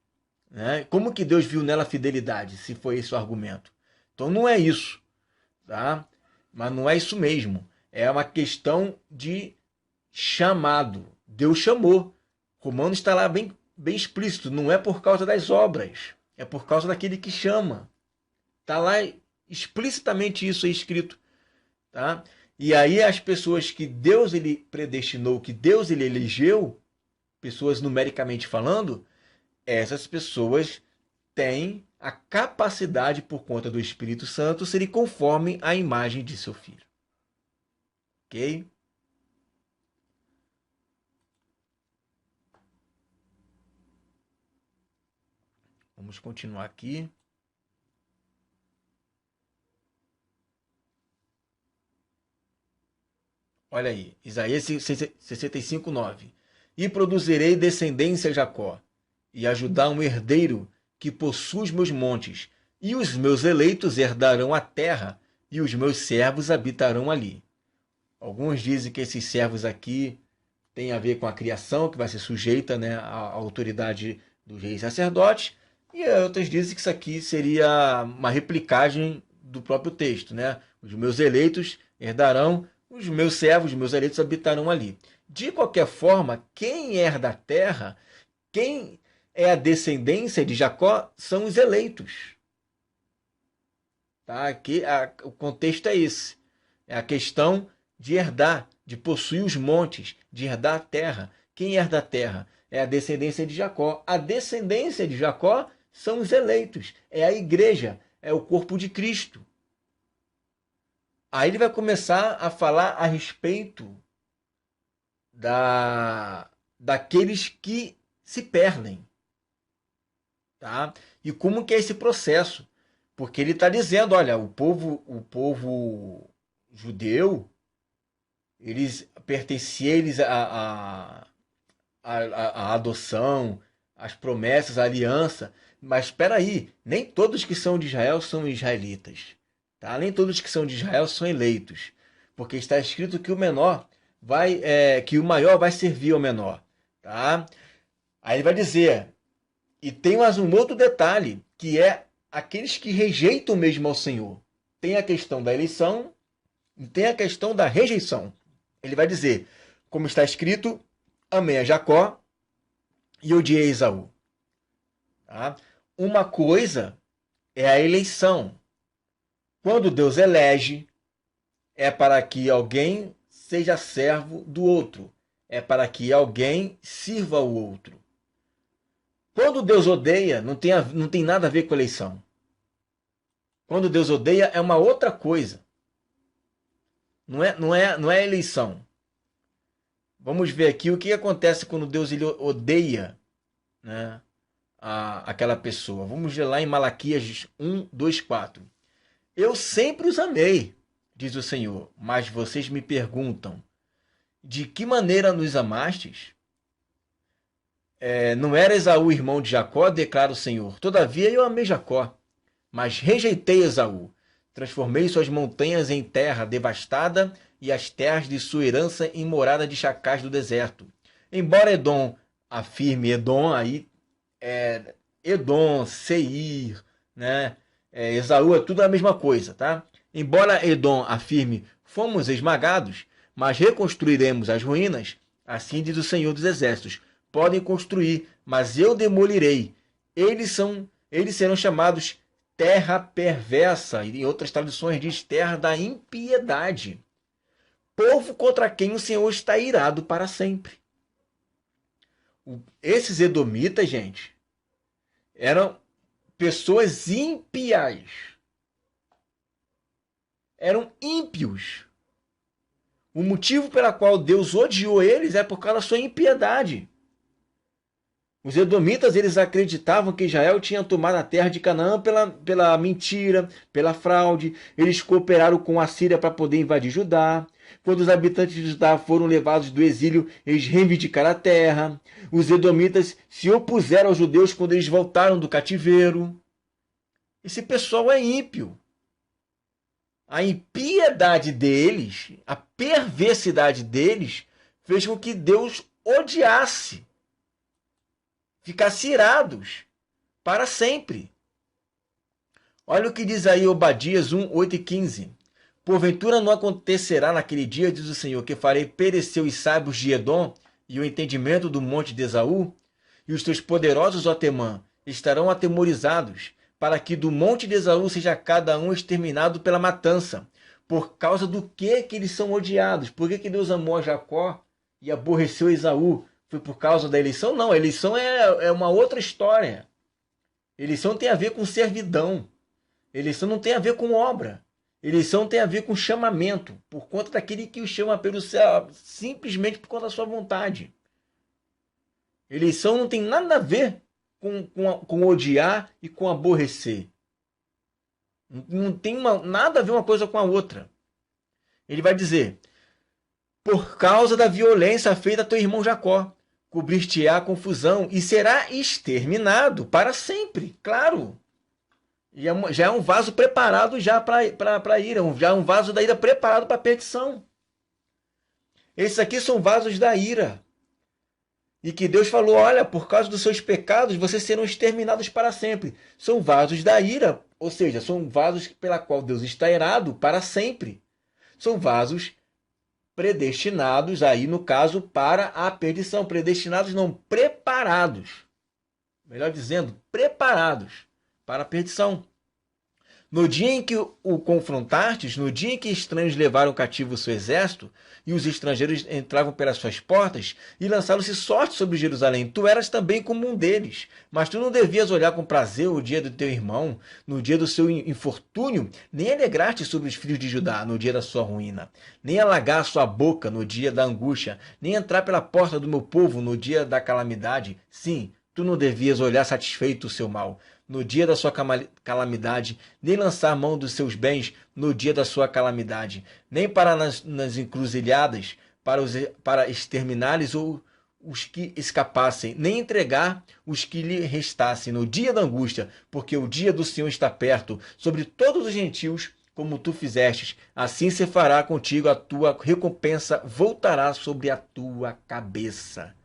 Né? Como que Deus viu nela fidelidade, se foi esse o argumento? Então não é isso. Tá? Mas não é isso mesmo. É uma questão de chamado. Deus chamou. Romanos está lá bem explícito. Não é por causa das obras. É por causa daquele que chama. Está lá explicitamente isso aí escrito. Tá? E aí as pessoas que Deus ele predestinou, que Deus ele elegeu, pessoas numericamente falando, essas pessoas têm a capacidade, por conta do Espírito Santo, serem conforme à imagem de seu Filho. Ok? Vamos continuar aqui. Olha aí, Isaías 65:9. E produzirei descendência a Jacó, e ajudar um herdeiro que possua os meus montes, e os meus eleitos herdarão a terra, e os meus servos habitarão ali. Alguns dizem que esses servos aqui têm a ver com a criação, que vai ser sujeita, né, à autoridade dos reis sacerdotes, e outros dizem que isso aqui seria uma replicagem do próprio texto, né? Os meus eleitos herdarão, os meus servos, os meus eleitos habitarão ali. De qualquer forma, quem herda a terra, quem é a descendência de Jacó, são os eleitos. Tá? Aqui, o contexto é esse. É a questão de herdar, de possuir os montes, de herdar a terra. Quem herda a terra? É a descendência de Jacó. A descendência de Jacó são os eleitos. É a igreja, é o corpo de Cristo. Aí ele vai começar a falar a respeito daqueles que se perdem. Tá? E como que é esse processo? Porque ele está dizendo, olha, o povo judeu, eles pertenciam eles à adoção, às promessas, à aliança. Mas espera aí, nem todos que são de Israel são israelitas. Tá? Nem todos que são de Israel são eleitos. Porque está escrito que o menor que o maior vai servir ao menor. Tá? Aí ele vai dizer, e tem mais um outro detalhe, que é aqueles que rejeitam mesmo ao Senhor. Tem a questão da eleição e tem a questão da rejeição. Ele vai dizer, como está escrito, amei a Jacó e odiei Esaú. Tá? Uma coisa é a eleição. Quando Deus elege, é para que alguém seja servo do outro. É para que alguém sirva o outro. Quando Deus odeia, não tem nada a ver com eleição. Quando Deus odeia, é uma outra coisa. Não é eleição. Vamos ver aqui o que acontece quando Deus ele odeia, né, aquela pessoa. Vamos ver lá em Malaquias 1, 2, 4. Eu sempre os amei, diz o Senhor, mas vocês me perguntam, de que maneira nos amastes? Não era Esaú irmão de Jacó, declara o Senhor. Todavia eu amei Jacó, mas rejeitei Esaú. Transformei suas montanhas em terra devastada e as terras de sua herança em morada de chacais do deserto. Embora Edom afirme, Edom aí Edom, Seir, né? Esaú é tudo a mesma coisa, tá? Embora Edom afirme, fomos esmagados, mas reconstruiremos as ruínas, assim diz o Senhor dos Exércitos. Podem construir, mas eu demolirei. Eles serão chamados terra perversa, e em outras traduções diz terra da impiedade. Povo contra quem o Senhor está irado para sempre. Esses edomitas, gente, eram pessoas ímpias. Eram ímpios. O motivo pelo qual Deus odiou eles é por causa da sua impiedade. Os edomitas, eles acreditavam que Israel tinha tomado a terra de Canaã pela mentira, pela fraude. Eles cooperaram com a Síria para poder invadir Judá. Quando os habitantes de Judá foram levados do exílio, eles reivindicaram a terra. Os edomitas se opuseram aos judeus quando eles voltaram do cativeiro. Esse pessoal é ímpio. A impiedade deles, a perversidade deles, fez com que Deus odiasse, ficasse irados para sempre. Olha o que diz aí Obadias 1, 8 e 15. Porventura não acontecerá naquele dia, diz o Senhor, que farei perecer os sábios de Edom e o entendimento do monte de Esaú, e os teus poderosos, ó Temã, estarão atemorizados, para que do monte de Esaú seja cada um exterminado pela matança. Por causa do que eles são odiados? Por que Deus amou a Jacó e aborreceu Esaú? Foi por causa da eleição? Não, a eleição é uma outra história. Eleição tem a ver com servidão. Eleição não tem a ver com obra. Eleição tem a ver com chamamento, por conta daquele que o chama pelo céu, simplesmente por conta da sua vontade. Eleição não tem nada a ver com odiar e com aborrecer. Não tem nada a ver uma coisa com a outra. Ele vai dizer, por causa da violência feita a teu irmão Jacó, cobrir-te-á confusão e será exterminado para sempre. Claro, já é um vaso preparado já para a ira, já é um vaso da ira preparado para a perdição. Esses aqui são vasos da ira. E que Deus falou, olha, por causa dos seus pecados, vocês serão exterminados para sempre. São vasos da ira, ou seja, são vasos pela qual Deus está irado para sempre. São vasos predestinados, aí no caso, para a perdição. Predestinados não, preparados. Melhor dizendo, preparados para a perdição. No dia em que o confrontastes, no dia em que estranhos levaram cativo o seu exército, e os estrangeiros entravam pelas suas portas, e lançaram-se sorte sobre Jerusalém, tu eras também como um deles. Mas tu não devias olhar com prazer o dia do teu irmão, no dia do seu infortúnio, nem alegrar-te sobre os filhos de Judá, no dia da sua ruína, nem alagar a sua boca no dia da angústia, nem entrar pela porta do meu povo no dia da calamidade. Sim, tu não devias olhar satisfeito o seu mal, no dia da sua calamidade, nem lançar mão dos seus bens no dia da sua calamidade, nem parar nas encruzilhadas para exterminar-lhes os que escapassem, nem entregar os que lhe restassem no dia da angústia, porque o dia do Senhor está perto, sobre todos os gentios, como tu fizestes, assim se fará contigo, a tua recompensa voltará sobre a tua cabeça.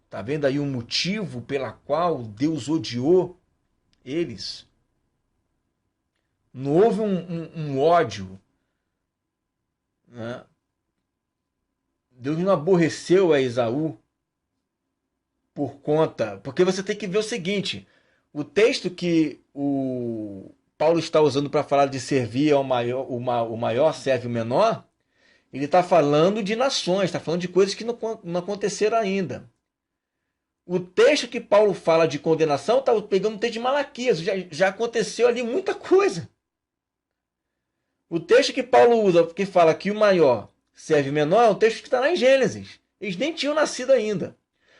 Está vendo aí o motivo pela qual Deus odiou eles? Não houve um ódio. Né? Deus não aborreceu a Esaú por conta... Porque você tem que ver o seguinte. O texto que o Paulo está usando para falar de servir ao maior, o maior serve o menor, ele está falando de nações, está falando de coisas que não aconteceram ainda. O texto que Paulo fala de condenação está pegando o texto de Malaquias, já aconteceu ali muita coisa. O texto que Paulo usa, que fala que o maior serve o menor, é o texto que está lá em Gênesis. Eles nem tinham nascido ainda.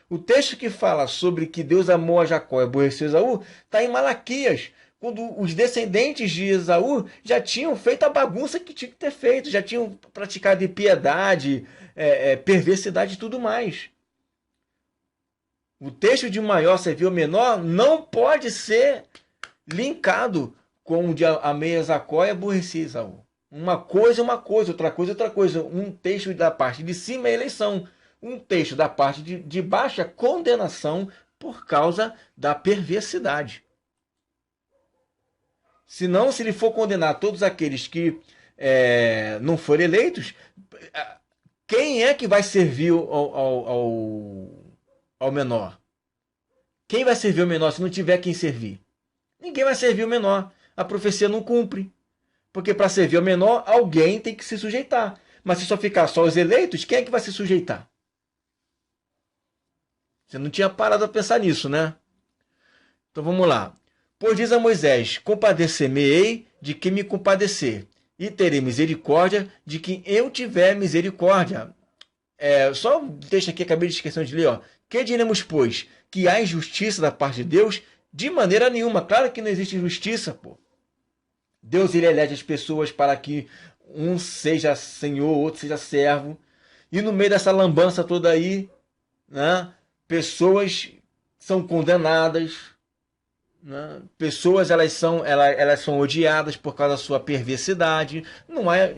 O texto que fala sobre que Deus amou a Jacó e aborreceu Esaú está em Malaquias, quando os descendentes de Esaú já tinham feito a bagunça que tinha que ter feito, já tinham praticado impiedade, perversidade e tudo mais. O texto de maior serviu ao menor não pode ser linkado com o de amei a Jacó e aborreci Esaú. Uma coisa é uma coisa, outra coisa é outra coisa. Um texto da parte de cima é eleição. Um texto da parte de baixo é condenação por causa da perversidade. Senão, se ele for condenar todos aqueles que não forem eleitos, quem é que vai servir ao menor? Quem vai servir o menor se não tiver quem servir? Ninguém vai servir o menor. A profecia não cumpre. Porque para servir ao menor, alguém tem que se sujeitar. Mas se só ficar só os eleitos, quem é que vai se sujeitar? Você não tinha parado a pensar nisso, né? Então vamos lá. Pois diz a Moisés: compadecer-me-ei de quem me compadecer, e terei misericórdia de quem eu tiver misericórdia. Só deixa aqui, acabei de esquecer de ler. Ó. Que diremos, pois? Que há injustiça da parte de Deus? De maneira nenhuma. Claro que não existe injustiça, pô. Deus ele elege as pessoas para que um seja senhor, outro seja servo. E no meio dessa lambança toda aí, né, pessoas são condenadas, né, pessoas elas são odiadas por causa da sua perversidade. Não há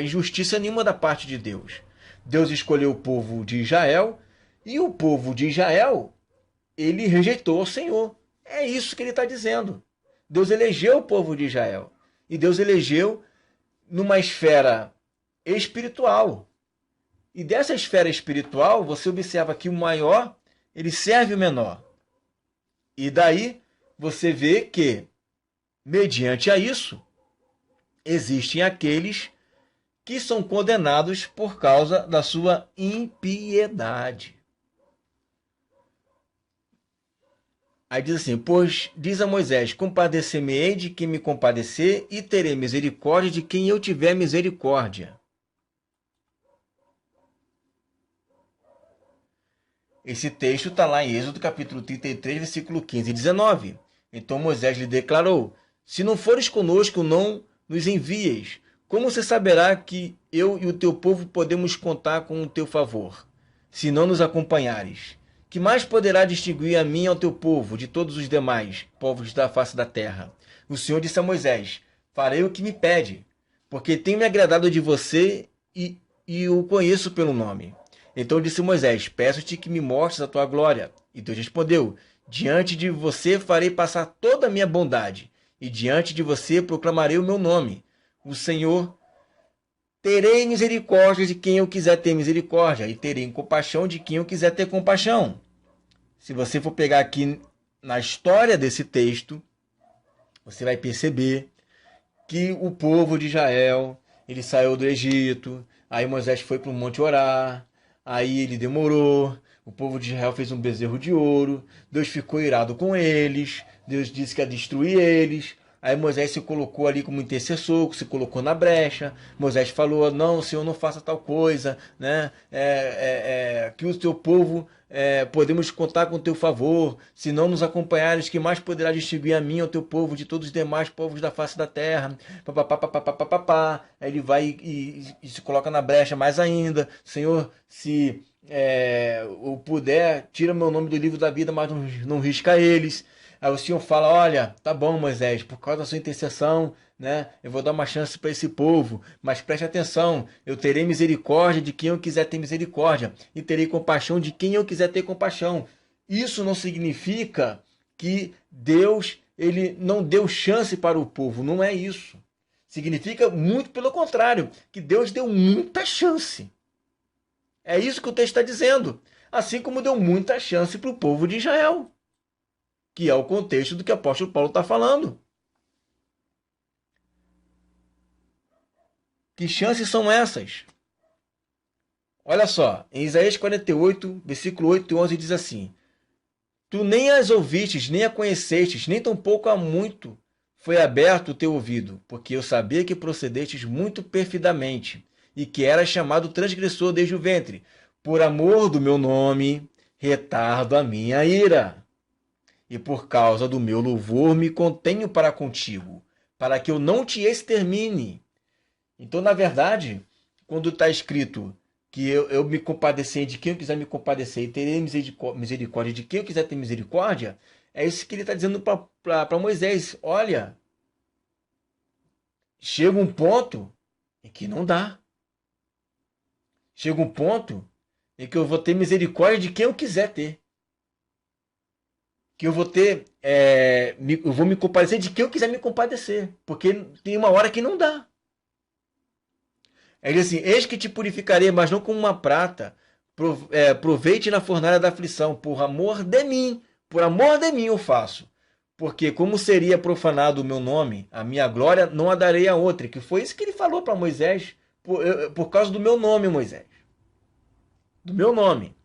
injustiça nenhuma da parte de Deus. Deus escolheu o povo de Israel e o povo de Israel ele rejeitou o Senhor. É isso que ele está dizendo. Deus elegeu o povo de Israel. E Deus elegeu numa esfera espiritual. E dessa esfera espiritual, você observa que o maior, ele serve o menor. E daí, você vê que, mediante a isso, existem aqueles que são condenados por causa da sua impiedade. Aí diz assim: pois diz a Moisés: compadecer-me-ei de quem me compadecer, e terei misericórdia de quem eu tiver misericórdia. Esse texto está lá em Êxodo capítulo 33, versículo 15 e 19. Então Moisés lhe declarou: se não fores conosco, não nos envieis. Como você saberá que eu e o teu povo podemos contar com o teu favor, se não nos acompanhares? Que mais poderá distinguir a mim e ao teu povo de todos os demais povos da face da terra? O Senhor disse a Moisés: farei o que me pede, porque tenho me agradado de você e o conheço pelo nome. Então disse Moisés: peço-te que me mostres a tua glória. E Deus respondeu: diante de você farei passar toda a minha bondade, e diante de você proclamarei o meu nome. O Senhor: terei misericórdia de quem eu quiser ter misericórdia, e terei compaixão de quem eu quiser ter compaixão. Se você for pegar aqui na história desse texto, você vai perceber que o povo de Israel, ele saiu do Egito, aí Moisés foi para o monte orar, aí ele demorou, o povo de Israel fez um bezerro de ouro, Deus ficou irado com eles, Deus disse que ia destruir eles. Aí Moisés se colocou ali como intercessor, se colocou na brecha. Moisés falou: não, Senhor, não faça tal coisa, né? Que o teu povo podemos contar com o teu favor. Se não nos acompanhares, que mais poderá distinguir a mim, ao teu povo, de todos os demais povos da face da terra? Aí ele vai e se coloca na brecha mais ainda: Senhor, se eu puder, tira meu nome do livro da vida, mas não risca eles. Aí o Senhor fala: olha, tá bom, Moisés, por causa da sua intercessão, né, eu vou dar uma chance para esse povo, mas preste atenção: eu terei misericórdia de quem eu quiser ter misericórdia, e terei compaixão de quem eu quiser ter compaixão. Isso não significa que Deus ele não deu chance para o povo, não é isso. Significa muito pelo contrário, que Deus deu muita chance. É isso que o texto está dizendo. Assim como deu muita chance para o povo de Israel, que é o contexto do que o apóstolo Paulo está falando. Que chances são essas? Olha só, em Isaías 48, versículo 8 e 11 diz assim: Tu nem as ouvistes, nem a conhecestes, nem tampouco há muito foi aberto o teu ouvido, porque eu sabia que procedestes muito perfidamente, e que eras chamado transgressor desde o ventre. Por amor do meu nome, retardo a minha ira, e por causa do meu louvor me contenho para contigo, para que eu não te extermine. Então, na verdade, quando está escrito que eu me compadecer de quem eu quiser me compadecer e terei misericórdia de quem eu quiser ter misericórdia, é isso que ele está dizendo para Moisés. Olha, chega um ponto em que não dá. Chega um ponto em que eu vou ter misericórdia de quem eu quiser ter. Que eu vou ter. Eu vou me compadecer de quem eu quiser me compadecer. Porque tem uma hora que não dá. Ele diz assim: Eis que te purificarei, mas não com uma prata. Proveite na fornalha da aflição, por amor de mim eu faço. Porque como seria profanado o meu nome, a minha glória não a darei a outra. Que foi isso que ele falou para Moisés, por causa do meu nome, Moisés. Do meu nome.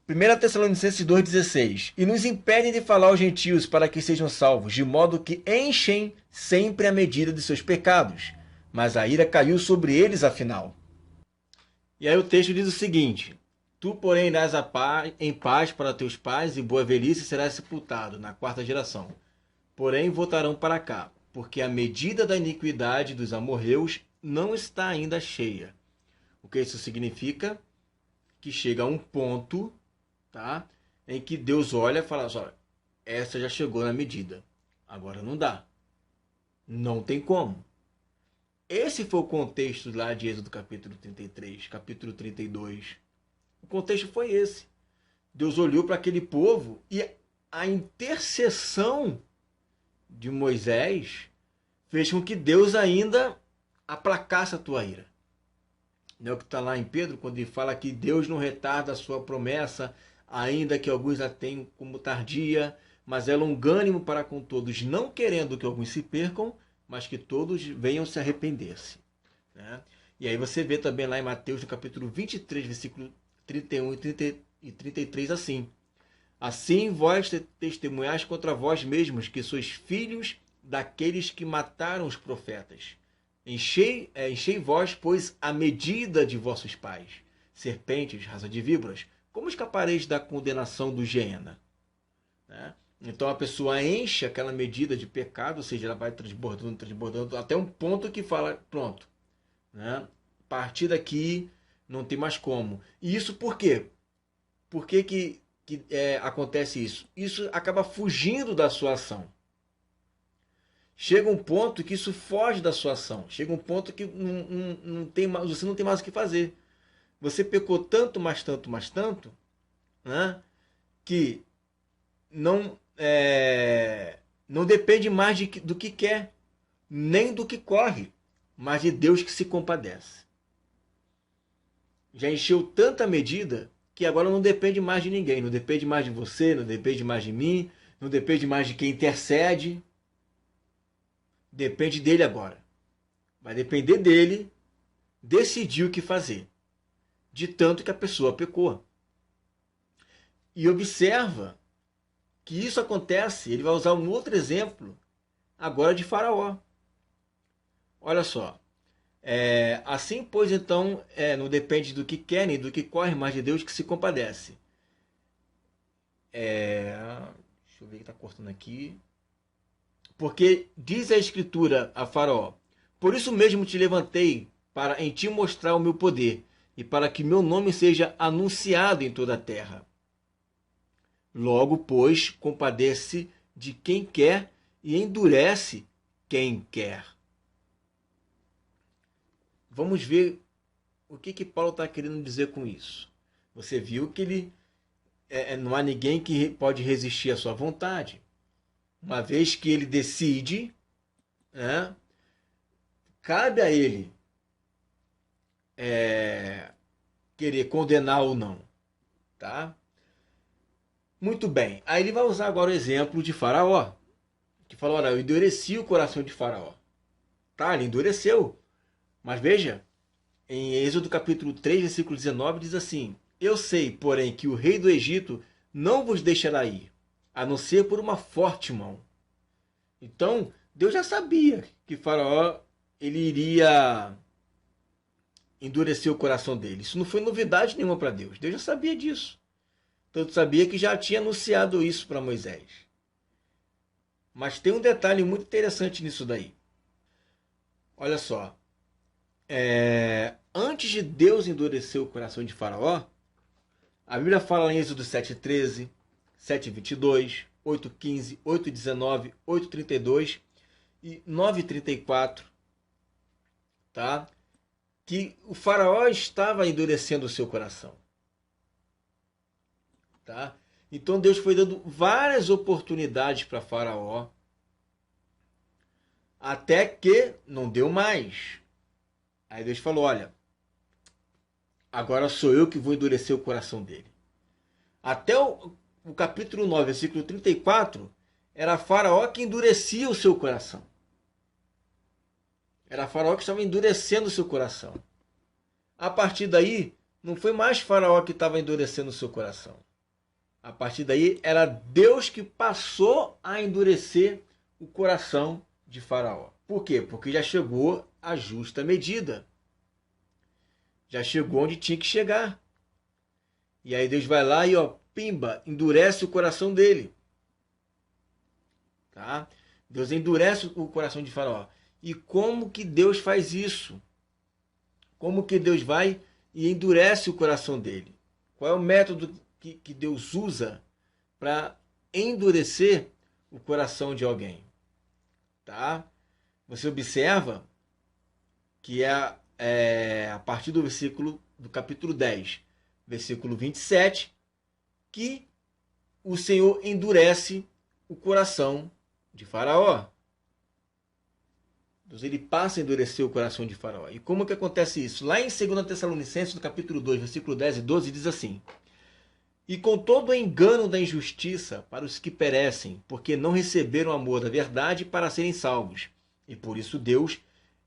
1 Tessalonicenses 2,16. E nos impedem de falar aos gentios para que sejam salvos, de modo que enchem sempre a medida de seus pecados. Mas a ira caiu sobre eles afinal. E aí o texto diz o seguinte: Tu, porém, irás em paz para teus pais, e boa velhice serás sepultado na quarta geração. Porém voltarão para cá, porque a medida da iniquidade dos amorreus não está ainda cheia. O que isso significa? Que chega a um ponto, tá, em que Deus olha e fala assim: essa já chegou na medida, agora não dá, não tem como. Esse foi o contexto lá de Êxodo capítulo 33, capítulo 32. O contexto foi esse. Deus olhou para aquele povo e a intercessão de Moisés fez com que Deus ainda aplacasse a tua ira. Não é o que está lá em Pedro, quando ele fala que Deus não retarda a sua promessa, ainda que alguns a tenham como tardia, mas é longânimo para com todos, não querendo que alguns se percam, mas que todos venham se arrepender-se. Né? E aí você vê também lá em Mateus, no capítulo 23, versículo 31 e 33, assim: Assim vós testemunhais contra vós mesmos que sois filhos daqueles que mataram os profetas. Enchei vós, pois, a medida de vossos pais. Serpentes, raça de víboras, como escapareis da condenação do Geena? Né? Então a pessoa enche aquela medida de pecado, ou seja, ela vai transbordando, até um ponto que fala: pronto, né? A partir daqui não tem mais como. E isso por quê? Por que acontece isso? Isso acaba fugindo da sua ação. Chega um ponto que isso foge da sua ação. Chega um ponto que não tem mais, você não tem mais o que fazer. Você pecou tanto, mais tanto, né, que não depende mais do que quer, nem do que corre, mas de Deus que se compadece. Já encheu tanta medida que agora não depende mais de ninguém. Não depende mais de você, não depende mais de mim, não depende mais de quem intercede. Depende dele agora. Vai depender dele decidir o que fazer. De tanto que a pessoa pecou. E observa que isso acontece. Ele vai usar um outro exemplo agora de Faraó. Olha só. Assim, pois, então, não depende do que quer nem do que corre, mas de Deus que se compadece. Deixa eu ver o que está cortando aqui. Porque diz a Escritura a Faraó: Por isso mesmo te levantei, para em ti mostrar o meu poder, e para que meu nome seja anunciado em toda a terra. Logo, pois, compadece de quem quer e endurece quem quer. Vamos ver o que Paulo está querendo dizer com isso. Você viu que ele não há ninguém que pode resistir à sua vontade. Uma vez que ele decide, né, cabe a ele querer condenar ou não. Tá? Muito bem. Aí ele vai usar agora o exemplo de Faraó. Que falou: olha, eu endureci o coração de Faraó. Tá? Ele endureceu. Mas veja, em Êxodo capítulo 3, versículo 19, diz assim: Eu sei, porém, que o rei do Egito não vos deixará ir, a não ser por uma forte mão. Então, Deus já sabia que Faraó ele iria endurecer o coração dele. Isso não foi novidade nenhuma para Deus. Deus já sabia disso. Tanto sabia que já tinha anunciado isso para Moisés. Mas tem um detalhe muito interessante nisso daí. Olha só. Antes de Deus endurecer o coração de Faraó, a Bíblia fala em Êxodo 7,13, 7,22, 8,15, 8,19, 8,32 e 9,34, tá? Que o Faraó estava endurecendo o seu coração. Tá? Então Deus foi dando várias oportunidades para Faraó, até que não deu mais. Aí Deus falou: olha, agora sou eu que vou endurecer o coração dele. Até o capítulo 9, versículo 34, era Faraó que endurecia o seu coração. Era Faraó que estava endurecendo o seu coração. A partir daí, não foi mais Faraó que estava endurecendo o seu coração. A partir daí, era Deus que passou a endurecer o coração de Faraó. Por quê? Porque já chegou a justa medida. Já chegou onde tinha que chegar. E aí Deus vai lá e, ó, pimba, endurece o coração dele. Tá? Deus endurece o coração de Faraó. E como que Deus faz isso? Como que Deus vai e endurece o coração dele? Qual é o método que Deus usa para endurecer o coração de alguém? Tá? Você observa que a partir do versículo do capítulo 10, versículo 27, que o Senhor endurece o coração de Faraó. Deus ele passa a endurecer o coração de Faraó. E como que acontece isso? Lá em 2 Tessalonicenses, no capítulo 2, versículo 10 e 12, diz assim: E com todo o engano da injustiça para os que perecem, porque não receberam o amor da verdade para serem salvos. E por isso Deus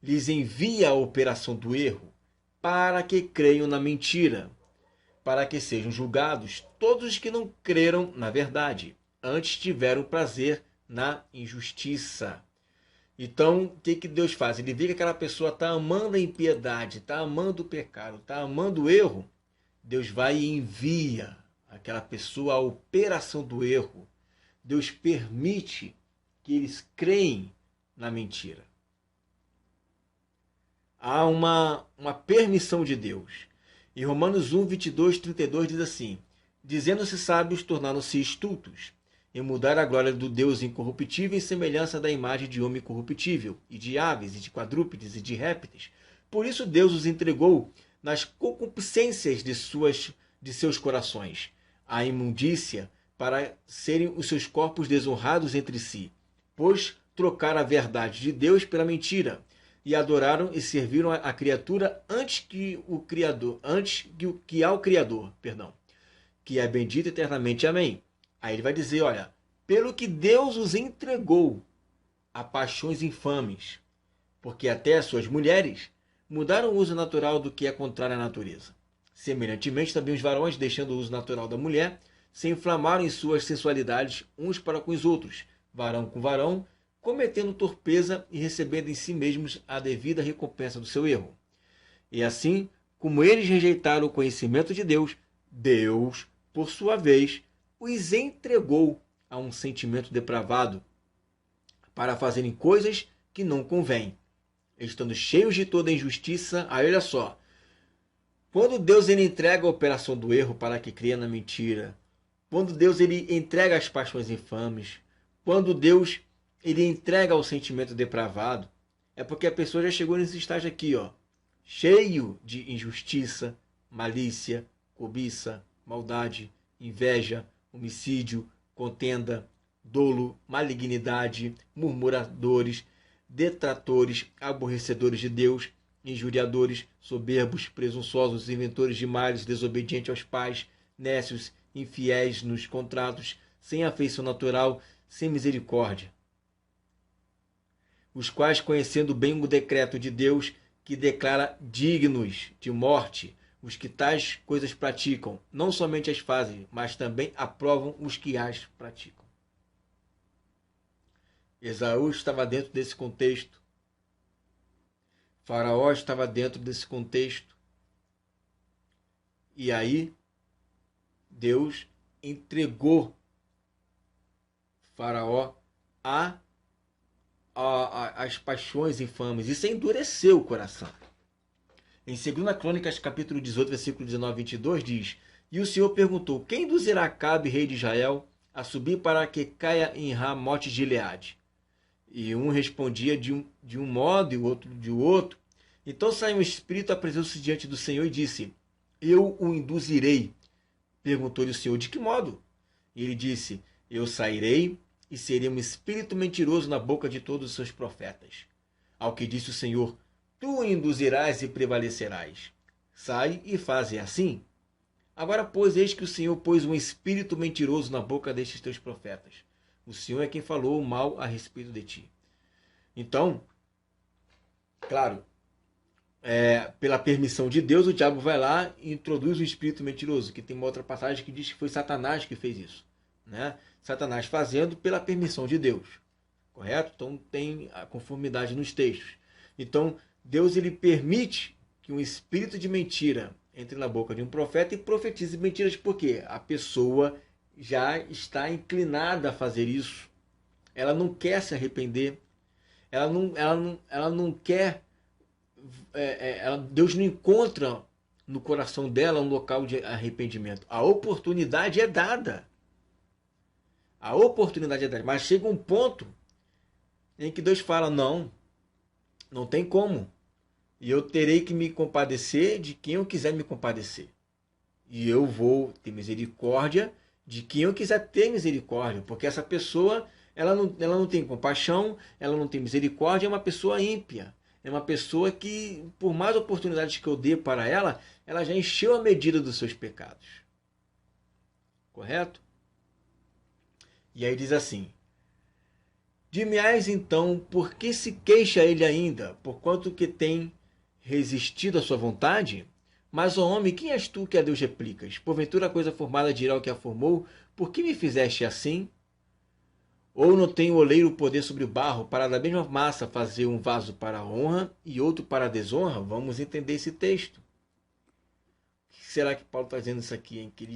lhes envia a operação do erro, para que creiam na mentira, para que sejam julgados todos os que não creram na verdade, antes tiveram prazer na injustiça. Então, o que Deus faz? Ele vê que aquela pessoa está amando a impiedade, está amando o pecado, está amando o erro. Deus vai e envia aquela pessoa a operação do erro. Deus permite que eles creem na mentira. Há uma permissão de Deus. Em Romanos 1, 22, 32 diz assim: Dizendo-se sábios, tornaram-se estultos, e mudaram a glória do Deus incorruptível em semelhança da imagem de homem corruptível, e de aves, e de quadrúpedes, e de répteis. Por isso Deus os entregou nas concupiscências de seus corações, à imundícia, para serem os seus corpos desonrados entre si, pois trocaram a verdade de Deus pela mentira, e adoraram e serviram a criatura antes que ao Criador, que é bendito eternamente. Amém. Aí ele vai dizer, olha, pelo que Deus os entregou a paixões infames, porque até as suas mulheres mudaram o uso natural do que é contrário à natureza. Semelhantemente, também os varões, deixando o uso natural da mulher, se inflamaram em suas sensualidades uns para com os outros, varão com varão, cometendo torpeza e recebendo em si mesmos a devida recompensa do seu erro. E assim, como eles rejeitaram o conhecimento de Deus, Deus, por sua vez, os entregou a um sentimento depravado para fazerem coisas que não convêm, estando cheios de toda injustiça. Aí olha só, quando Deus ele entrega a operação do erro para que cria na mentira, quando Deus ele entrega as paixões infames, quando Deus ele entrega o sentimento depravado, é porque a pessoa já chegou nesse estágio aqui, ó, cheio de injustiça, malícia, cobiça, maldade, inveja, homicídio, contenda, dolo, malignidade, murmuradores, detratores, aborrecedores de Deus, injuriadores, soberbos, presunçosos, inventores de males, desobedientes aos pais, nécios, infiéis nos contratos, sem afeição natural, sem misericórdia. Os quais, conhecendo bem o decreto de Deus, que declara dignos de morte os que tais coisas praticam, não somente as fazem, mas também aprovam os que as praticam. Esaú estava dentro desse contexto. Faraó estava dentro desse contexto. E aí, Deus entregou Faraó às paixões infames. Isso endureceu o coração. Em 2 Crônicas, capítulo 18, versículo 19 e 22, diz: E o Senhor perguntou: Quem induzirá Acabe, rei de Israel, a subir para que caia em Ramote de Gileade? E um respondia de um modo e o outro de outro. Então saiu um espírito, apresentou-se diante do Senhor e disse: Eu o induzirei. Perguntou-lhe o Senhor: De que modo? E ele disse: Eu sairei e serei um espírito mentiroso na boca de todos os seus profetas. Ao que disse o Senhor: Tu o induzirás e prevalecerás. Sai e faze assim. Agora, pois, eis que o Senhor pôs um espírito mentiroso na boca destes teus profetas. O Senhor é quem falou mal a respeito de ti. Então, claro, pela permissão de Deus, o diabo vai lá e introduz um espírito mentiroso, que tem uma outra passagem que diz que foi Satanás que fez isso. Né? Satanás fazendo pela permissão de Deus. Correto? Então tem a conformidade nos textos. Então, Deus ele permite que um espírito de mentira entre na boca de um profeta e profetize mentiras, porque a pessoa já está inclinada a fazer isso. Ela não quer se arrepender. Ela não quer. Deus não encontra no coração dela um local de arrependimento. A oportunidade é dada. A oportunidade é dada. Mas chega um ponto em que Deus fala: não tem como. E eu terei que me compadecer de quem eu quiser me compadecer. E eu vou ter misericórdia de quem eu quiser ter misericórdia. Porque essa pessoa, ela não tem compaixão, ela não tem misericórdia, é uma pessoa ímpia. É uma pessoa que, por mais oportunidades que eu dê para ela, ela já encheu a medida dos seus pecados. Correto? E aí diz assim: Dir-me-ás então, por que se queixa ele ainda, porquanto que tem resistido à sua vontade? Mas, ó homem, quem és tu que a Deus replicas? Porventura a coisa formada dirá o que a formou: Por que me fizeste assim? Ou não tem o oleiro poder sobre o barro, para da mesma massa fazer um vaso para a honra e outro para a desonra? Vamos entender esse texto. O que será que Paulo está dizendo isso aqui, hein? Que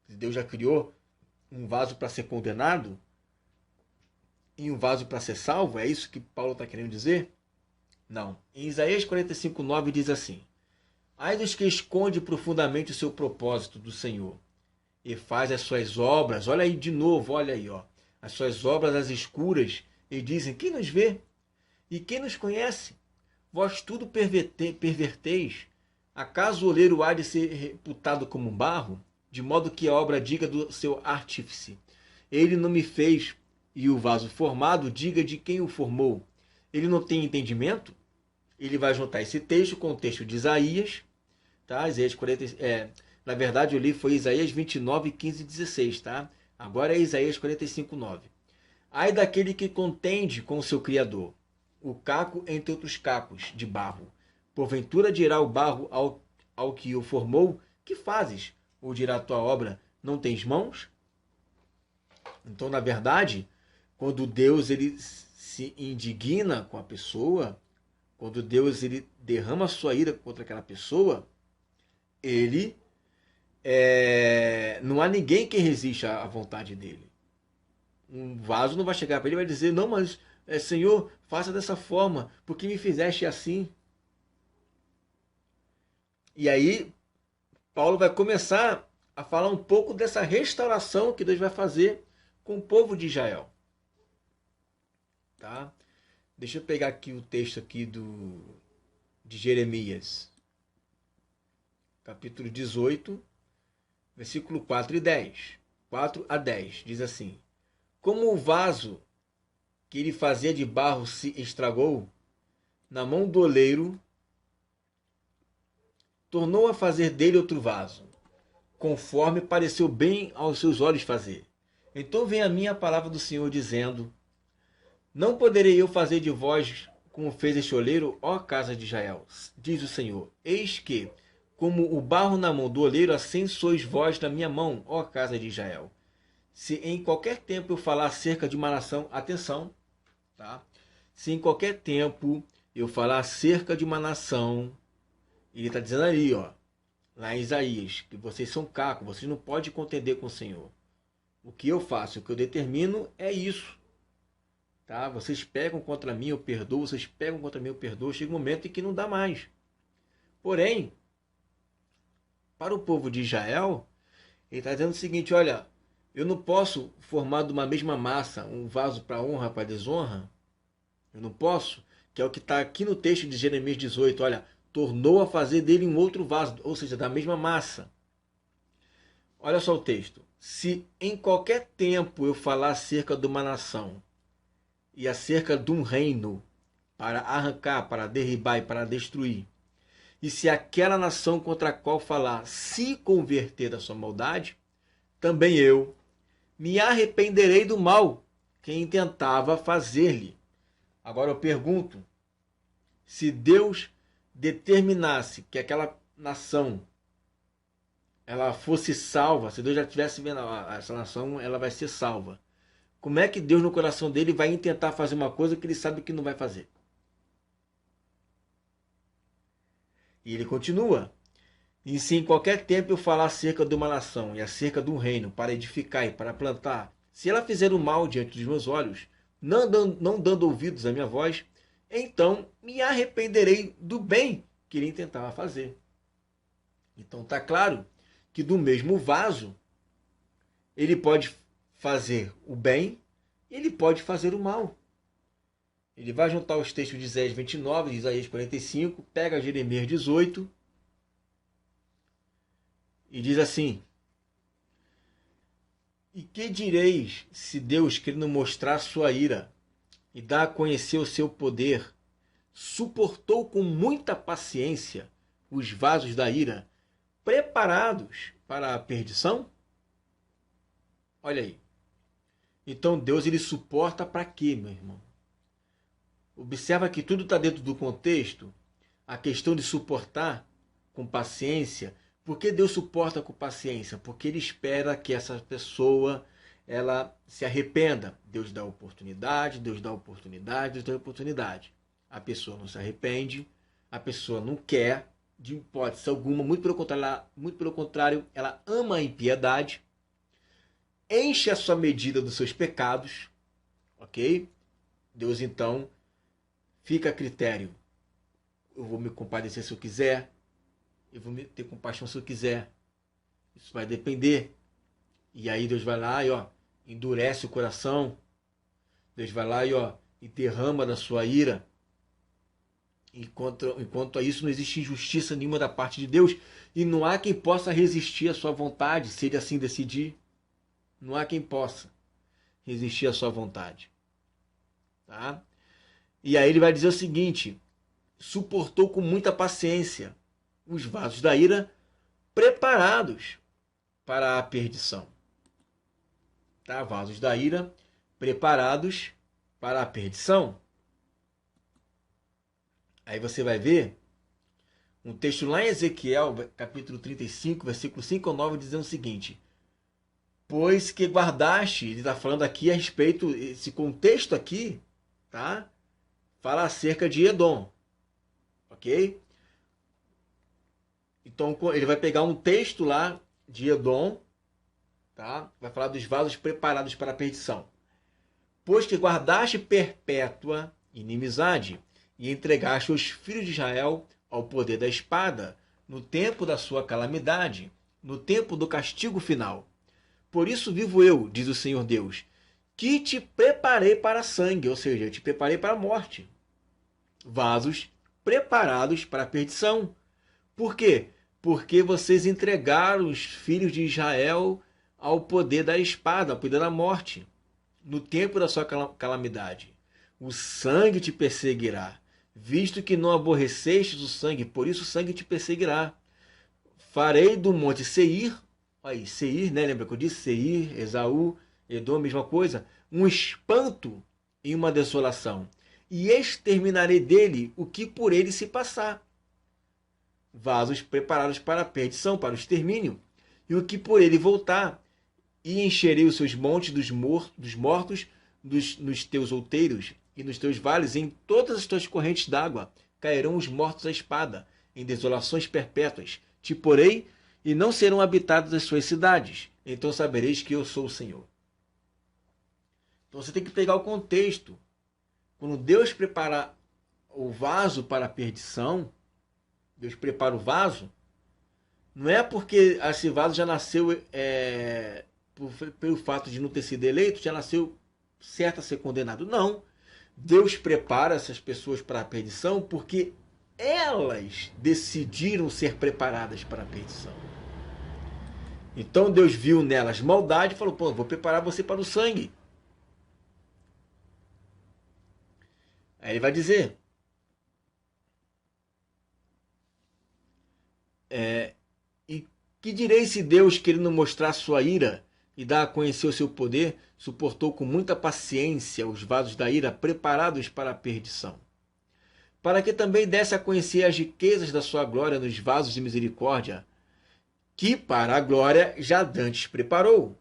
Deus já criou um vaso para ser condenado e um vaso para ser salvo? É isso que Paulo está querendo dizer? Não. Em Isaías 45:9 diz assim: Ai dos que esconde profundamente o seu propósito do Senhor e faz as suas obras, olha aí de novo, olha aí, ó, as suas obras às escuras, e dizem: Quem nos vê? E quem nos conhece? Vós tudo perverteis. Acaso o oleiro há de ser reputado como um barro? De modo que a obra diga do seu artífice: Ele não me fez, e o vaso formado diga de quem o formou. Ele não tem entendimento? Ele vai juntar esse texto com o texto de Isaías, tá? Isaías 40, na verdade, eu li foi Isaías 29, 15 e 16, tá? Agora é Isaías 45:9. Ai daquele que contende com o seu Criador, o caco entre outros cacos de barro. Porventura dirá o barro ao que o formou: Que fazes? Ou dirá a tua obra: Não tens mãos? Então, na verdade, quando Deus ele se indigna com a pessoa, quando Deus ele derrama a sua ira contra aquela pessoa, ele não há ninguém que resista à vontade dele. Um vaso não vai chegar para ele e vai dizer: Não, mas Senhor, faça dessa forma, porque me fizeste assim. E aí Paulo vai começar a falar um pouco dessa restauração que Deus vai fazer com o povo de Israel. Tá? Deixa eu pegar aqui o texto aqui de Jeremias, capítulo 18, versículo 4 e 10. 4 a 10, diz assim: Como o vaso que ele fazia de barro se estragou, na mão do oleiro, tornou a fazer dele outro vaso, conforme pareceu bem aos seus olhos fazer. Então vem a mim a palavra do Senhor, dizendo: Não poderei eu fazer de vós como fez este oleiro, ó casa de Israel, diz o Senhor. Eis que, como o barro na mão do oleiro, assim sois vós na minha mão, ó casa de Israel. Se em qualquer tempo eu falar acerca de uma nação, atenção, tá? Se em qualquer tempo eu falar acerca de uma nação, ele está dizendo ali, ó, lá em Isaías, que vocês são cacos, vocês não podem contender com o Senhor. O que eu faço, o que eu determino é isso. Tá? Vocês pegam contra mim, eu perdoo, vocês pegam contra mim, eu perdoo. Chega um momento em que não dá mais. Porém, para o povo de Israel, ele está dizendo o seguinte, olha, eu não posso formar de uma mesma massa um vaso para honra, para desonra. Eu não posso, que é o que está aqui no texto de Jeremias 18, olha, tornou a fazer dele um outro vaso, ou seja, da mesma massa. Olha só o texto. Se em qualquer tempo eu falar acerca de uma nação e acerca de um reino para arrancar, para derribar e para destruir, e se aquela nação contra a qual falar se converter da sua maldade, também eu me arrependerei do mal que intentava fazer-lhe. Agora eu pergunto, se Deus determinasse que aquela nação ela fosse salva, se Deus já tivesse vendo essa nação, ela vai ser salva. Como é que Deus no coração dele vai tentar fazer uma coisa que ele sabe que não vai fazer? E ele continua. E se em qualquer tempo eu falar acerca de uma nação e acerca de um reino para edificar e para plantar, se ela fizer o mal diante dos meus olhos, não dando ouvidos à minha voz, então me arrependerei do bem que ele tentava fazer. Então está claro que do mesmo vaso ele pode fazer o bem e ele pode fazer o mal. Ele vai juntar os textos de Isaías 29 e Isaías 45, pega Jeremias 18 e diz assim: e que direis se Deus, querendo mostrar sua ira e dar a conhecer o seu poder, suportou com muita paciência os vasos da ira, preparados para a perdição? Olha aí. Então Deus ele suporta para quê, meu irmão? Observa que tudo está dentro do contexto. A questão de suportar com paciência. Por que Deus suporta com paciência? Porque Ele espera que essa pessoa ela se arrependa. Deus dá oportunidade, Deus dá oportunidade, Deus dá oportunidade. A pessoa não se arrepende, a pessoa não quer, de hipótese alguma, muito pelo contrário, ela ama a impiedade, enche a sua medida dos seus pecados, ok? Deus então fica a critério. Eu vou me compadecer se eu quiser, eu vou ter compaixão se eu quiser. Isso vai depender. E aí Deus vai lá e ó, endurece o coração. Deus vai lá e ó, e derrama da sua ira. Enquanto a isso não existe injustiça nenhuma da parte de Deus. E não há quem possa resistir à sua vontade, se ele assim decidir. Não há quem possa resistir à sua vontade. Tá? E aí ele vai dizer o seguinte: suportou com muita paciência os vasos da ira preparados para a perdição. Tá? Vasos da ira preparados para a perdição. Aí você vai ver um texto lá em Ezequiel, capítulo 35, versículo 5 ao 9, dizendo o seguinte: pois que guardaste, ele está falando aqui a respeito, esse contexto aqui, tá? Fala acerca de Edom, ok? Então ele vai pegar um texto lá de Edom, tá? Vai falar dos vasos preparados para a perdição. Pois que guardaste perpétua inimizade e entregaste os filhos de Israel ao poder da espada, no tempo da sua calamidade, no tempo do castigo final. Por isso vivo eu, diz o Senhor Deus, que te preparei para sangue, ou seja, eu te preparei para a morte. Vasos preparados para a perdição. Por quê? Porque vocês entregaram os filhos de Israel ao poder da espada, ao poder da morte, no tempo da sua calamidade. O sangue te perseguirá, visto que não aborrecestes o sangue, por isso o sangue te perseguirá. Farei do monte Seir, aí, Seir, né? Lembra que eu disse? Seir, Esaú, Edom, mesma coisa. Um espanto e uma desolação. e exterminarei dele o que por ele se passar. Vasos preparados para a perdição, para o extermínio, e o que por ele voltar, e encherei os seus montes dos mortos, nos teus outeiros e nos teus vales, em todas as tuas correntes d'água, cairão os mortos à espada, em desolações perpétuas. Te porei, e não serão habitadas as suas cidades. Então sabereis que eu sou o Senhor. Então você tem que pegar o contexto. Quando Deus prepara o vaso para a perdição, Deus prepara o vaso, não é porque esse vaso já nasceu, pelo fato de não ter sido eleito, já nasceu certo a ser condenado. Não. Deus prepara essas pessoas para a perdição porque elas decidiram ser preparadas para a perdição. Então Deus viu nelas maldade e falou: pô, vou preparar você para o sangue. Aí ele vai dizer: e que direi se Deus, querendo mostrar sua ira e dar a conhecer o seu poder, suportou com muita paciência os vasos da ira preparados para a perdição, para que também desse a conhecer as riquezas da sua glória nos vasos de misericórdia, que para a glória já dantes preparou.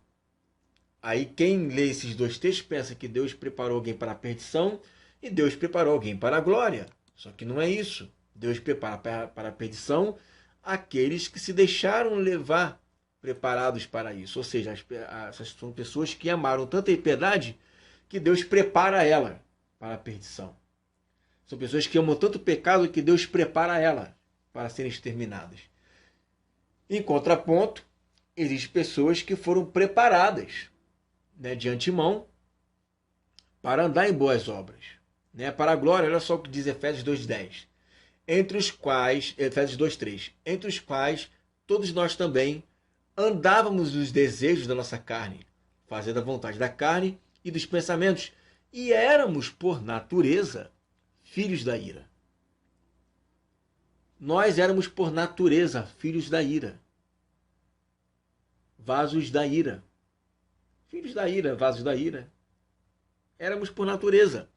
Aí quem lê esses dois textos pensa que Deus preparou alguém para a perdição e Deus preparou alguém para a glória. Só que não é isso. Deus prepara para a perdição aqueles que se deixaram levar preparados para isso. Ou seja, essas são pessoas que amaram tanta impiedade que Deus prepara ela para a perdição. São pessoas que amam tanto o pecado que Deus prepara ela para serem exterminadas. Em contraponto, existem pessoas que foram preparadas, de antemão para andar em boas obras, para a glória. Olha só o que diz Efésios 2:10. Efésios 2:3, entre os quais todos nós também andávamos nos desejos da nossa carne, fazendo a vontade da carne e dos pensamentos, e éramos, por natureza, filhos da ira. Nós éramos, por natureza, filhos da ira. Vasos da ira. Filhos da ira, vasos da ira. Éramos por natureza,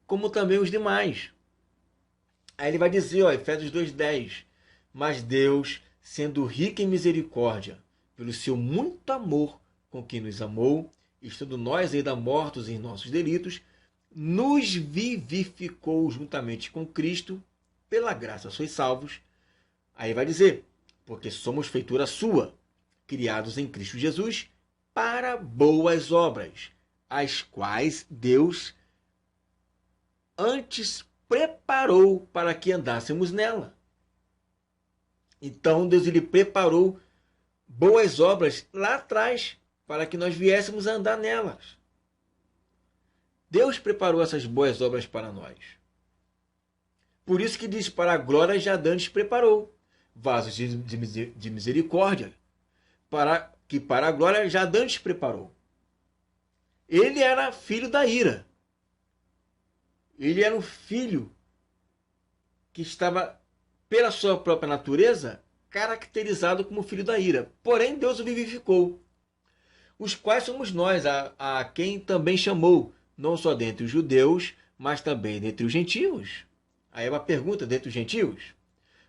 como também os demais. Aí ele vai dizer, Efésios 2:10, mas Deus, sendo rico em misericórdia, pelo seu muito amor com que nos amou, estando nós ainda mortos em nossos delitos, nos vivificou juntamente com Cristo, pela graça sois salvos. Aí vai dizer, porque somos feitura sua, criados em Cristo Jesus, para boas obras, as quais Deus antes preparou para que andássemos nela. Então Deus ele preparou boas obras lá atrás para que nós viéssemos a andar nelas. Deus preparou essas boas obras para nós. Por isso que diz, para a glória já dantes preparou vasos de misericórdia, para a glória já dantes preparou. Ele era filho da ira. Ele era um filho que estava, pela sua própria natureza, caracterizado como filho da ira. Porém, Deus o vivificou. Os quais somos nós, a quem também chamou, não só dentre os judeus, mas também dentre os gentios. Aí é uma pergunta, dentre os gentios.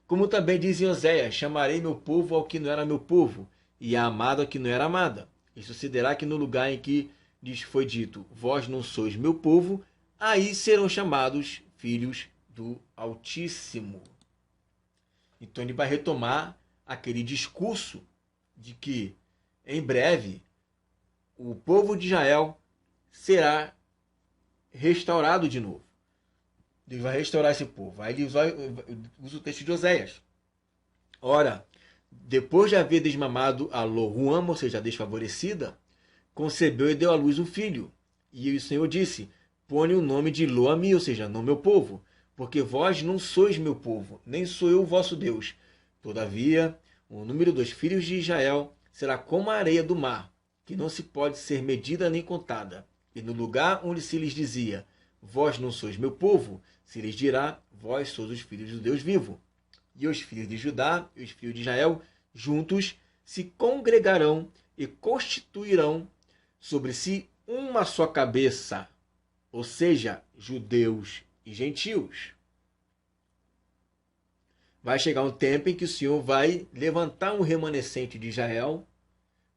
Como também diz em Oséias, chamarei meu povo ao que não era meu povo, e a amada ao que não era amada. E sucederá que no lugar em que lhes foi dito, vós não sois meu povo, aí serão chamados filhos do Altíssimo. Então ele vai retomar aquele discurso de que, em breve, o povo de Israel será restaurado de novo. Deus vai restaurar esse povo. Aí ele usa o texto de Oséias. Ora, depois de haver desmamado a Lo-Ruama, ou seja, a desfavorecida, concebeu e deu à luz um filho. E o Senhor disse, põe o nome de Lo-Ami, ou seja, não meu povo, porque vós não sois meu povo, nem sou eu o vosso Deus. Todavia, o número dos filhos de Israel será como a areia do mar, que não se pode ser medida nem contada. E no lugar onde se lhes dizia, vós não sois meu povo, se lhes dirá, vós sois os filhos do Deus vivo. E os filhos de Judá e os filhos de Israel, juntos, se congregarão e constituirão sobre si uma só cabeça. ou seja, judeus e gentios. Vai chegar um tempo em que o Senhor vai levantar um remanescente de Israel,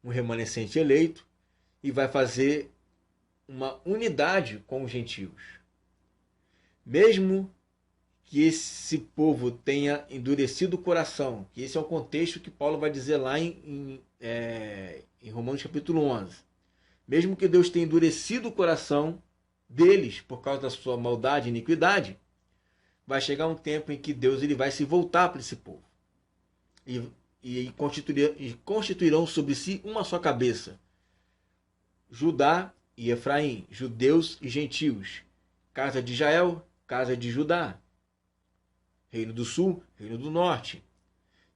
um remanescente eleito, e vai fazer uma unidade com os gentios. Mesmo que esse povo tenha endurecido o coração, que esse é o contexto que Paulo vai dizer lá em Romanos capítulo 11. Mesmo que Deus tenha endurecido o coração deles por causa da sua maldade e iniquidade, vai chegar um tempo em que Deus ele vai se voltar para esse povo e constituirão sobre si uma só cabeça, Judá e Efraim, judeus e gentios, casa de Israel, casa de Judá, reino do sul, reino do norte,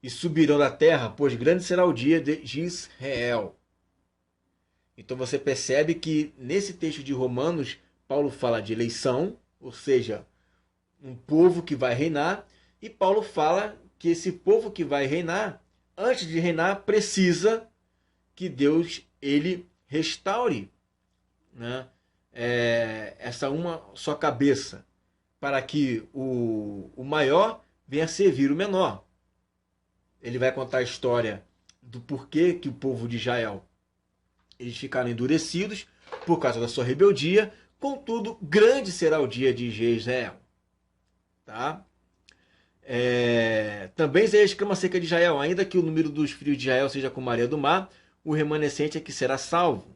e subirão da terra, pois grande será o dia de Israel. Então você percebe que nesse texto de Romanos, Paulo fala de eleição, ou seja, um povo que vai reinar, e Paulo fala que esse povo que vai reinar, antes de reinar, precisa que Deus ele restaure, né, essa uma só cabeça, para que o maior venha servir o menor. Ele vai contar a história do porquê que o povo de Israel eles ficaram endurecidos por causa da sua rebeldia. Contudo, grande será o dia de Israel. Tá? Também Isaías exclama acerca de Israel: ainda que o número dos filhos de Israel seja como a areia do mar, o remanescente é que será salvo.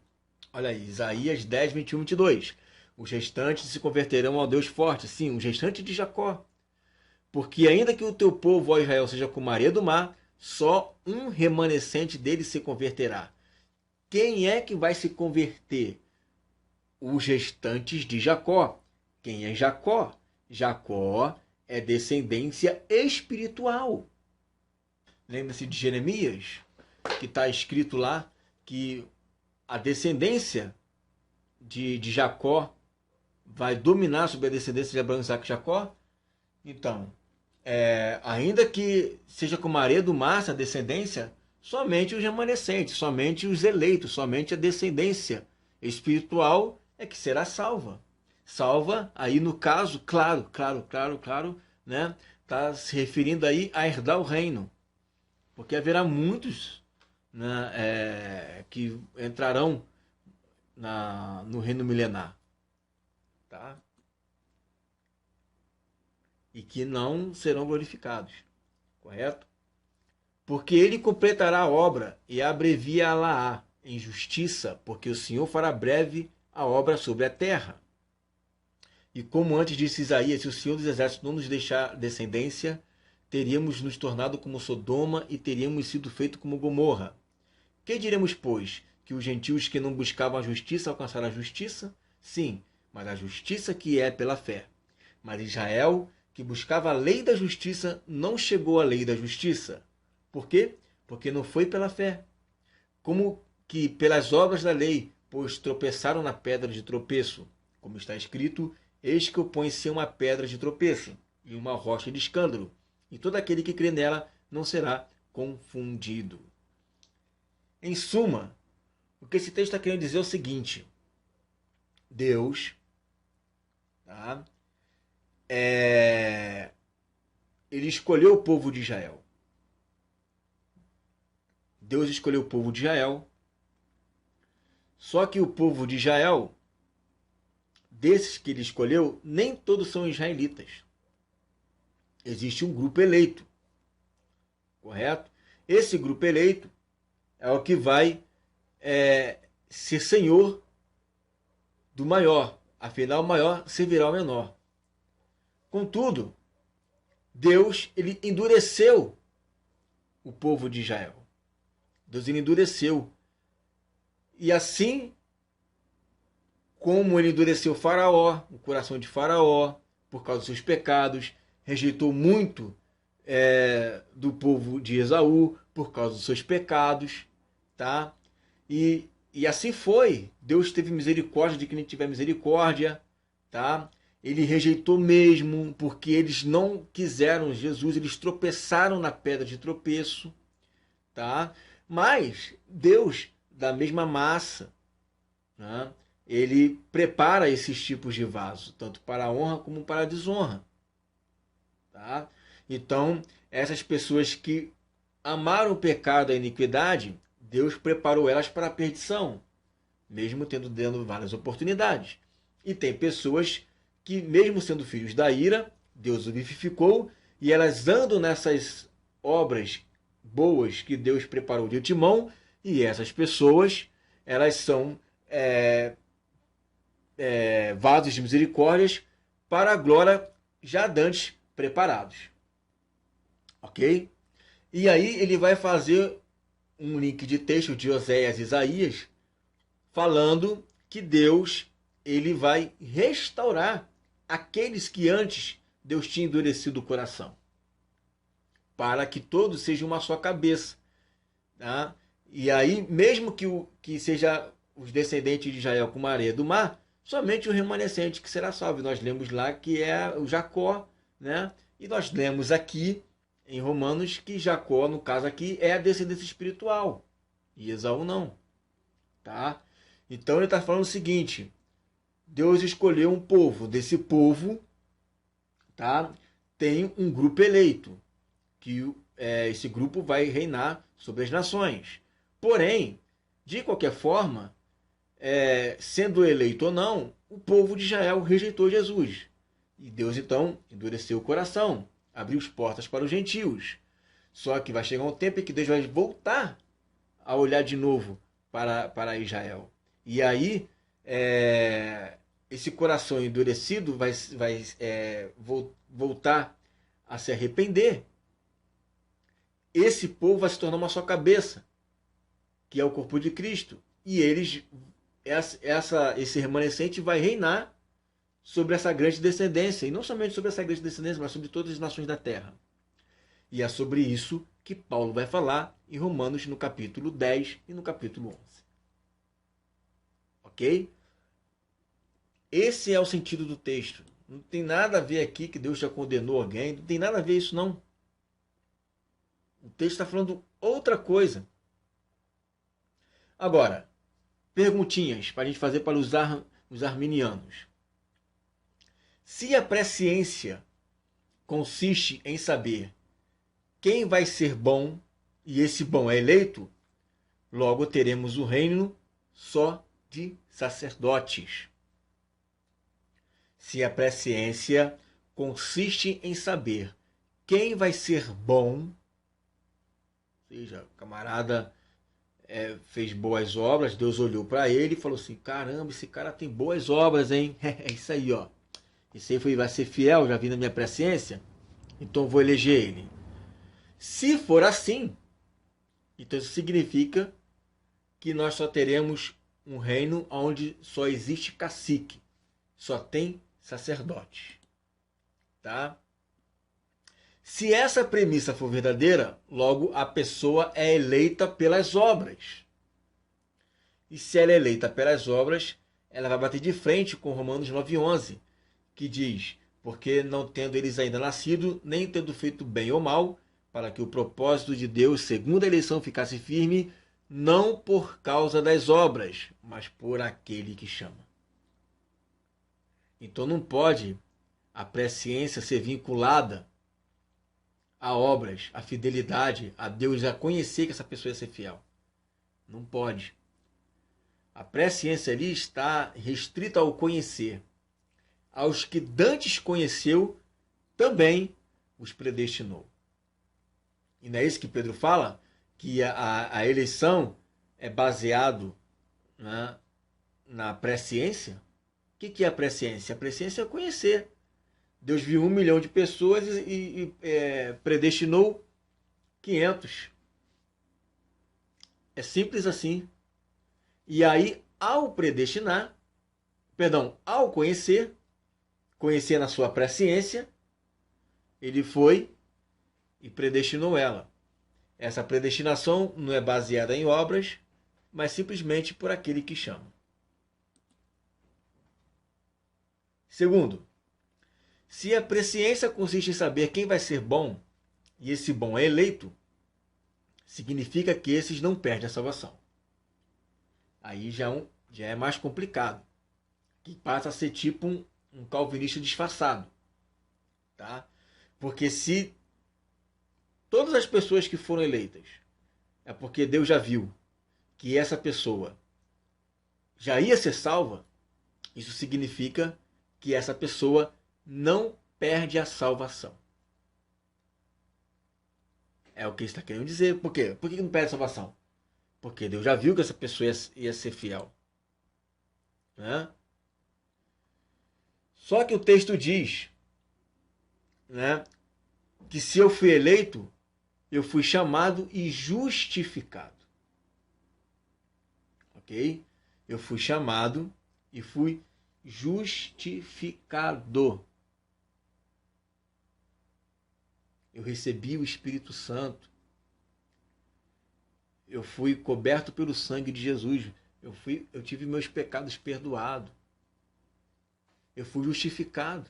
Olha aí, Isaías 10, 21, 22. Os restantes se converterão ao Deus forte, sim, os restantes de Jacó. Porque ainda que o teu povo, ó Israel, seja como a areia do mar, só um remanescente dele se converterá. Quem é que vai se converter? Os restantes de Jacó. Quem é Jacó? Jacó é descendência espiritual. Lembra-se de Jeremias, que está escrito lá que a descendência de Jacó vai dominar sobre a descendência de Abraão, Isaac e Jacó? Então, ainda que seja como a areia do mar essa descendência, somente os remanescentes, somente os eleitos, somente a descendência espiritual é que será salva. Salva, aí no caso, claro, né? Está se referindo aí a herdar o reino. Porque haverá muitos, né, que entrarão no reino milenar. Tá? E que não serão glorificados. Correto? Porque ele completará a obra e abrevia-la em justiça, porque o Senhor fará breve a obra sobre a terra. E como antes disse Isaías, se o Senhor dos Exércitos não nos deixar descendência, teríamos nos tornado como Sodoma e teríamos sido feito como Gomorra. Que diremos, pois? Que os gentios que não buscavam a justiça alcançaram a justiça? Sim, mas a justiça que é pela fé. Mas Israel, que buscava a lei da justiça, não chegou à lei da justiça. Por quê? Porque não foi pela fé. Como que pelas obras da lei, pois tropeçaram na pedra de tropeço. Como está escrito, eis que eu ponho em si uma pedra de tropeço e uma rocha de escândalo. E todo aquele que crê nela não será confundido. Em suma, o que esse texto está querendo dizer é o seguinte: Deus, tá? Ele escolheu o povo de Israel. Deus escolheu o povo de Israel. Só que o povo de Israel, desses que ele escolheu, nem todos são israelitas. Existe um grupo eleito. Correto? Esse grupo eleito é o que vai ser senhor do maior. Afinal, o maior servirá ao menor. Contudo, Deus ele endureceu o povo de Israel. Deus ele endureceu. E assim como ele endureceu Faraó, o coração de Faraó, por causa dos seus pecados, rejeitou muito do povo de Esaú, por causa dos seus pecados, tá? E assim foi. Deus teve misericórdia de quem tiver misericórdia, tá? Ele rejeitou mesmo, porque eles não quiseram Jesus, eles tropeçaram na pedra de tropeço, tá? Mas Deus, da mesma massa, né? ele prepara esses tipos de vaso, tanto para a honra como para a desonra. Tá? Então, essas pessoas que amaram o pecado e a iniquidade, Deus preparou elas para a perdição, mesmo dando várias oportunidades. E tem pessoas que, mesmo sendo filhos da ira, Deus o vivificou e elas andam nessas obras boas que Deus preparou de antemão, e essas pessoas, elas são vasos de misericórdias para a glória já dantes preparados. Ok? E aí ele vai fazer um link de texto de Oséias e Isaías falando que Deus ele vai restaurar aqueles que antes Deus tinha endurecido o coração, para que todos sejam uma só cabeça. Tá? E aí, mesmo que seja os descendentes de Israel como a areia do mar, somente o remanescente que será salvo. Nós lemos lá que é o Jacó, né? E nós lemos aqui em Romanos que Jacó, no caso aqui, é a descendência espiritual e Esaú não. Tá? Então ele está falando o seguinte: Deus escolheu um povo, desse povo, tá? Tem um grupo eleito, que esse grupo vai reinar sobre as nações. Porém, de qualquer forma, sendo eleito ou não, o povo de Israel rejeitou Jesus. E Deus então endureceu o coração, abriu as portas para os gentios. Só que vai chegar um tempo em que Deus vai voltar a olhar de novo para Israel. E aí, esse coração endurecido vai voltar a se arrepender. Esse povo vai se tornar uma só cabeça, que é o corpo de Cristo. E esse remanescente vai reinar sobre essa grande descendência. E não somente sobre essa grande descendência, mas sobre todas as nações da terra. E é sobre isso que Paulo vai falar em Romanos, no capítulo 10 e no capítulo 11. Ok? Esse é o sentido do texto. Não tem nada a ver aqui que Deus já condenou alguém. Não tem nada a ver isso, não. O texto está falando outra coisa. Agora, perguntinhas para a gente fazer para os arminianos. Se a presciência consiste em saber quem vai ser bom e esse bom é eleito, logo teremos o reino só de sacerdotes. Se a presciência consiste em saber quem vai ser bom, ou seja, o camarada fez boas obras, Deus olhou para ele e falou assim: caramba, esse cara tem boas obras, hein? É isso aí, ó. Esse aí vai ser fiel, já vi na minha presciência, então vou eleger ele. Se for assim, então isso significa que nós só teremos um reino onde só existe cacique, só tem sacerdote. Tá? Se essa premissa for verdadeira, logo a pessoa é eleita pelas obras. E se ela é eleita pelas obras, ela vai bater de frente com Romanos 9,11, que diz: porque não tendo eles ainda nascido, nem tendo feito bem ou mal, para que o propósito de Deus, segundo a eleição, ficasse firme, não por causa das obras, mas por aquele que chama. Então não pode a presciência ser vinculada a obras, a fidelidade, a Deus, a conhecer que essa pessoa ia ser fiel. Não pode. A presciência ali está restrita ao conhecer. Aos que dantes conheceu, também os predestinou. E não é isso que Pedro fala? Que a eleição é baseado na presciência? O que é a presciência? A presciência é conhecer. Deus viu 1 milhão de pessoas e predestinou 500. É simples assim. E aí, ao predestinar, ao conhecer na sua presciência, ele foi e predestinou ela. Essa predestinação não é baseada em obras, mas simplesmente por aquele que chama. Segundo, se a presciência consiste em saber quem vai ser bom, e esse bom é eleito, significa que esses não perdem a salvação. Aí já é mais complicado. que passa a ser tipo um calvinista disfarçado, tá? Porque se todas as pessoas que foram eleitas é porque Deus já viu que essa pessoa já ia ser salva, isso significa que essa pessoa não perde a salvação. É o que ele está querendo dizer. Por quê? Por que não perde a salvação? Porque Deus já viu que essa pessoa ia ser fiel. Né? Só que o texto diz, né, que se eu fui eleito, eu fui chamado e justificado. Ok? Eu fui chamado e fui justificado. Eu recebi o Espírito Santo. Eu fui coberto pelo sangue de Jesus. Eu tive meus pecados perdoados. Eu fui justificado.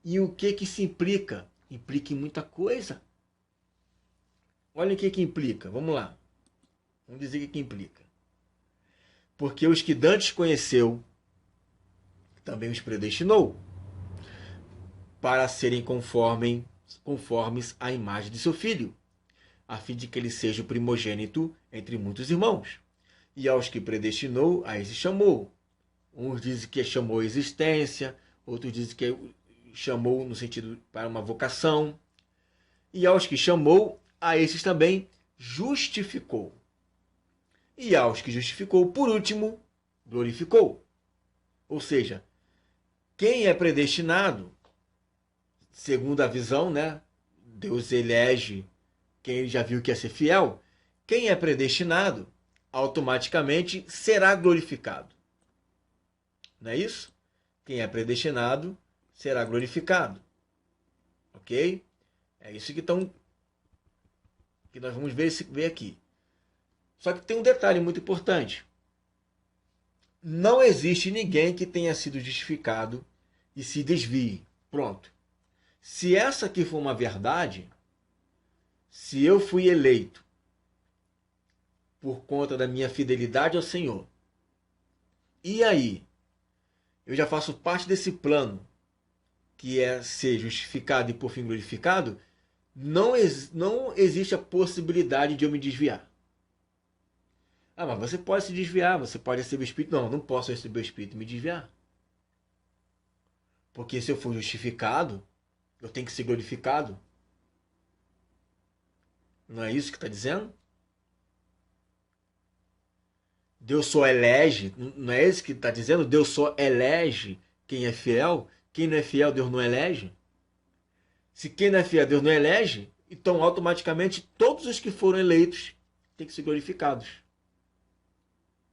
E o que se implica? Implica em muita coisa. Olha o que implica. Vamos lá. Vamos dizer o que implica. Porque os que dantes conheceu, também os predestinou, para serem conformes à imagem de seu filho, a fim de que ele seja o primogênito entre muitos irmãos. E aos que predestinou, a esses chamou. Uns dizem que chamou a existência, outros dizem que chamou no sentido para uma vocação. E aos que chamou, a esses também justificou. E aos que justificou, por último, glorificou. Ou seja, quem é predestinado, segundo a visão, né? Deus elege quem ele já viu que ia ser fiel. Quem é predestinado, automaticamente será glorificado. Não é isso? Quem é predestinado será glorificado. Ok? É isso que nós vamos ver aqui. Só que tem um detalhe muito importante. Não existe ninguém que tenha sido justificado e se desvie. Pronto. Se essa aqui for uma verdade, se eu fui eleito por conta da minha fidelidade ao Senhor, e aí eu já faço parte desse plano, que é ser justificado e por fim glorificado, não existe a possibilidade de eu me desviar. Ah, mas você pode se desviar, você pode receber o Espírito. Não, não posso receber o Espírito e me desviar. Porque se eu for justificado, eu tenho que ser glorificado. Não é isso que está dizendo? Deus só elege, não é isso que está dizendo? Deus só elege quem é fiel. Quem não é fiel, Deus não elege. Se quem não é fiel, Deus não elege, então automaticamente todos os que foram eleitos têm que ser glorificados.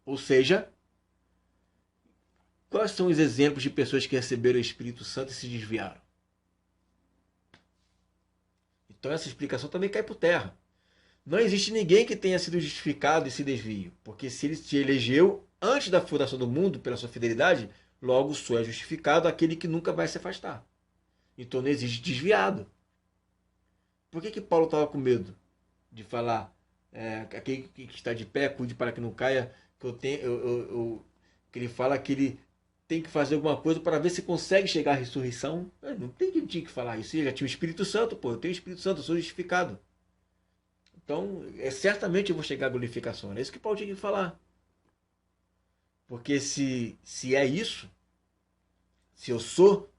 Ou seja, quais são os exemplos de pessoas que receberam o Espírito Santo e se desviaram? Então essa explicação também cai por terra. Não existe ninguém que tenha sido justificado e se desvie, porque se ele se elegeu antes da fundação do mundo pela sua fidelidade, logo só é justificado aquele que nunca vai se afastar. Então não existe desviado. Por que Paulo estava com medo de falar aquele que está de pé, cuide para que não caia, que ele fala que ele tem que fazer alguma coisa para ver se consegue chegar à ressurreição? Não tem que tinha que falar isso. Ele já tinha o Espírito Santo, eu tenho o Espírito Santo, eu sou justificado. Então, certamente eu vou chegar à glorificação. É isso que Paulo tinha que falar. Porque se é isso, se eu sou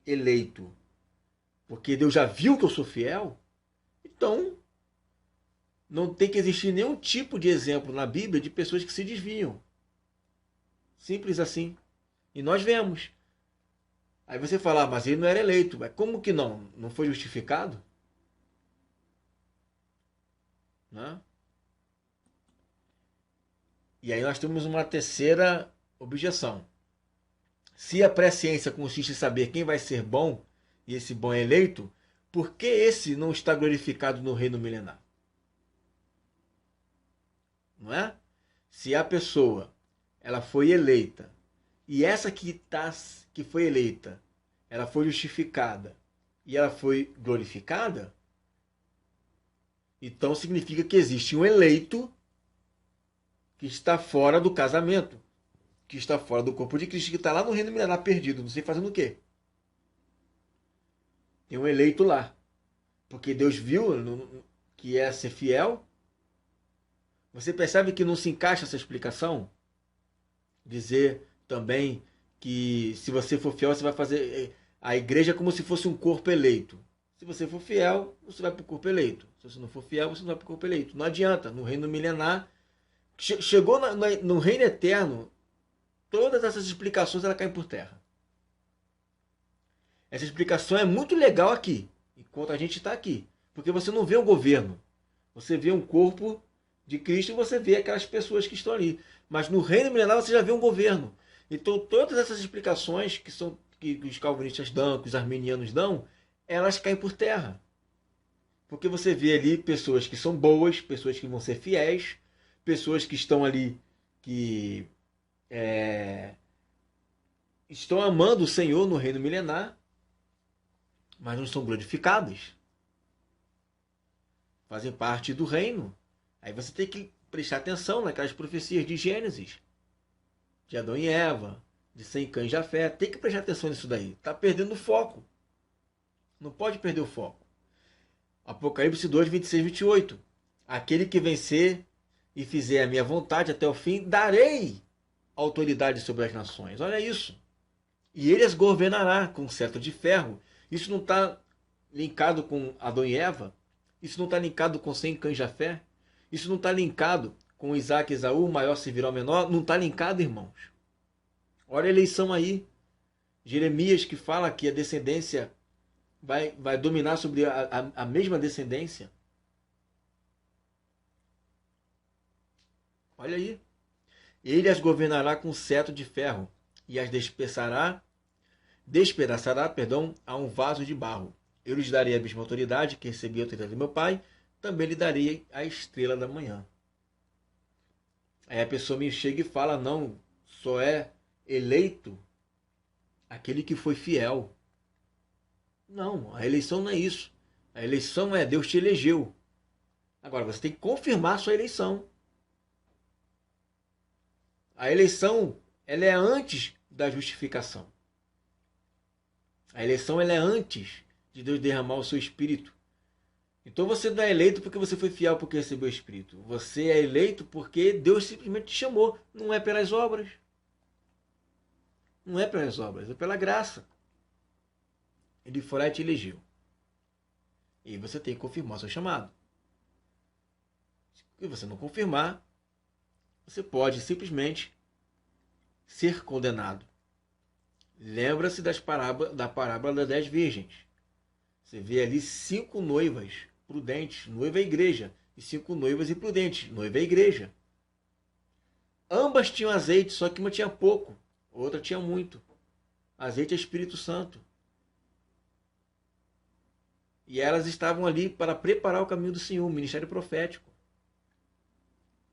eleito, porque Deus já viu que eu sou fiel, então não tem que existir nenhum tipo de exemplo na Bíblia de pessoas que se desviam. Simples assim. E nós vemos. Aí você fala, mas ele não era eleito. Mas como que não? Não foi justificado? Né? E aí nós temos uma terceira objeção. Se a presciência consiste em saber quem vai ser bom, e esse bom é eleito, por que esse não está glorificado no reino milenar? Não é? Se a pessoa ela foi eleita, e essa que foi eleita, ela foi justificada, e ela foi glorificada, então significa que existe um eleito que está fora do casamento. que está fora do corpo de Cristo, que está lá no reino milenar perdido, não sei fazendo o quê. Tem um eleito lá. Porque Deus viu que é ser fiel. Você percebe que não se encaixa essa explicação? Dizer também que se você for fiel, você vai fazer a igreja como se fosse um corpo eleito. Se você for fiel, você vai para o corpo eleito. Se você não for fiel, você não vai para o corpo eleito. Não adianta. No reino milenar, chegou no reino eterno, todas essas explicações ela caem por terra. Essa explicação é muito legal aqui, enquanto a gente está aqui. Porque você não vê o governo. Você vê um corpo de Cristo e você vê aquelas pessoas que estão ali. Mas no reino milenar você já vê um governo. Então todas essas explicações que os calvinistas dão, que os arminianos dão, elas caem por terra. Porque você vê ali pessoas que são boas, pessoas que vão ser fiéis, pessoas que estão ali, que estão amando o Senhor no reino milenar, mas não são glorificadas. Fazem parte do reino. Aí você tem que prestar atenção naquelas profecias de Gênesis, de Adão e Eva, de Sem, Cã e Jafé. Tem que prestar atenção nisso daí. Está perdendo o foco. Não pode perder o foco. Apocalipse 2, 26, 28. Aquele que vencer e fizer a minha vontade até o fim, darei autoridade sobre as nações. Olha isso. E ele as governará com cetro de ferro. Isso não está linkado com Adão e Eva? Isso não está linkado com Sem, Cã e Jafé? Isso não está linkado com Isaac e Esaú, o maior servirá ao menor? Não está linkado, irmãos? Olha a eleição aí. Jeremias que fala que a descendência vai dominar sobre a mesma descendência. Olha aí. Ele as governará com cetro de ferro e as despedaçará, a um vaso de barro. Eu lhes darei a mesma autoridade que recebi a autoridade do meu pai, também lhe darei a estrela da manhã. Aí a pessoa me chega e fala, não, só é eleito aquele que foi fiel. Não, a eleição não é isso. A eleição é Deus te elegeu. Agora você tem que confirmar a sua eleição. A eleição ela é antes da justificação. A eleição ela é antes de Deus derramar o seu Espírito. Então você não é eleito porque você foi fiel porque recebeu o Espírito. Você é eleito porque Deus simplesmente te chamou. Não é pelas obras. Não é pelas obras, é pela graça. Ele foi lá e te elegeu. E você tem que confirmar o seu chamado. Se você não confirmar, você pode simplesmente ser condenado. Lembra-se da parábola das 10 virgens. Você vê ali 5 noivas prudentes, noiva é a igreja, e 5 noivas imprudentes, noiva é a igreja. Ambas tinham azeite, só que uma tinha pouco, outra tinha muito. Azeite é Espírito Santo. E elas estavam ali para preparar o caminho do Senhor, o ministério profético.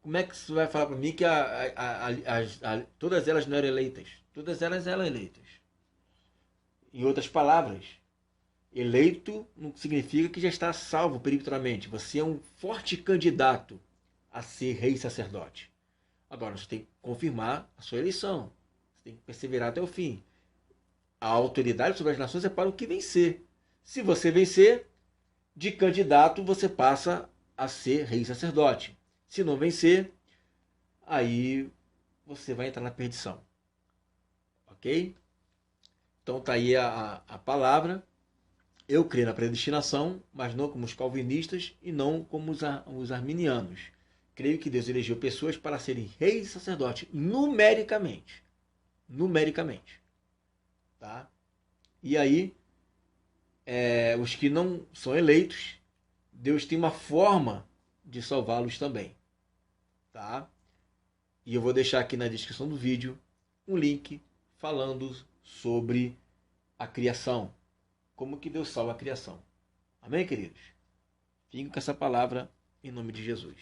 Como é que você vai falar para mim que todas elas não eram eleitas? Todas elas eram eleitas. Em outras palavras, eleito não significa que já está salvo perimetralmente. Você é um forte candidato a ser rei e sacerdote. Agora, você tem que confirmar a sua eleição. Você tem que perseverar até o fim. A autoridade sobre as nações é para o que vencer. Se você vencer, de candidato você passa a ser rei e sacerdote. Se não vencer, aí você vai entrar na perdição. Ok? Então tá aí a palavra. Eu creio na predestinação, mas não como os calvinistas e não como os arminianos. Creio que Deus elegeu pessoas para serem reis e sacerdotes, numericamente. Numericamente. Tá? E aí, os que não são eleitos, Deus tem uma forma de salvá-los também. Tá? E eu vou deixar aqui na descrição do vídeo um link falando sobre a criação. Como que Deus salva a criação. Amém, queridos? Fiquem com essa palavra em nome de Jesus.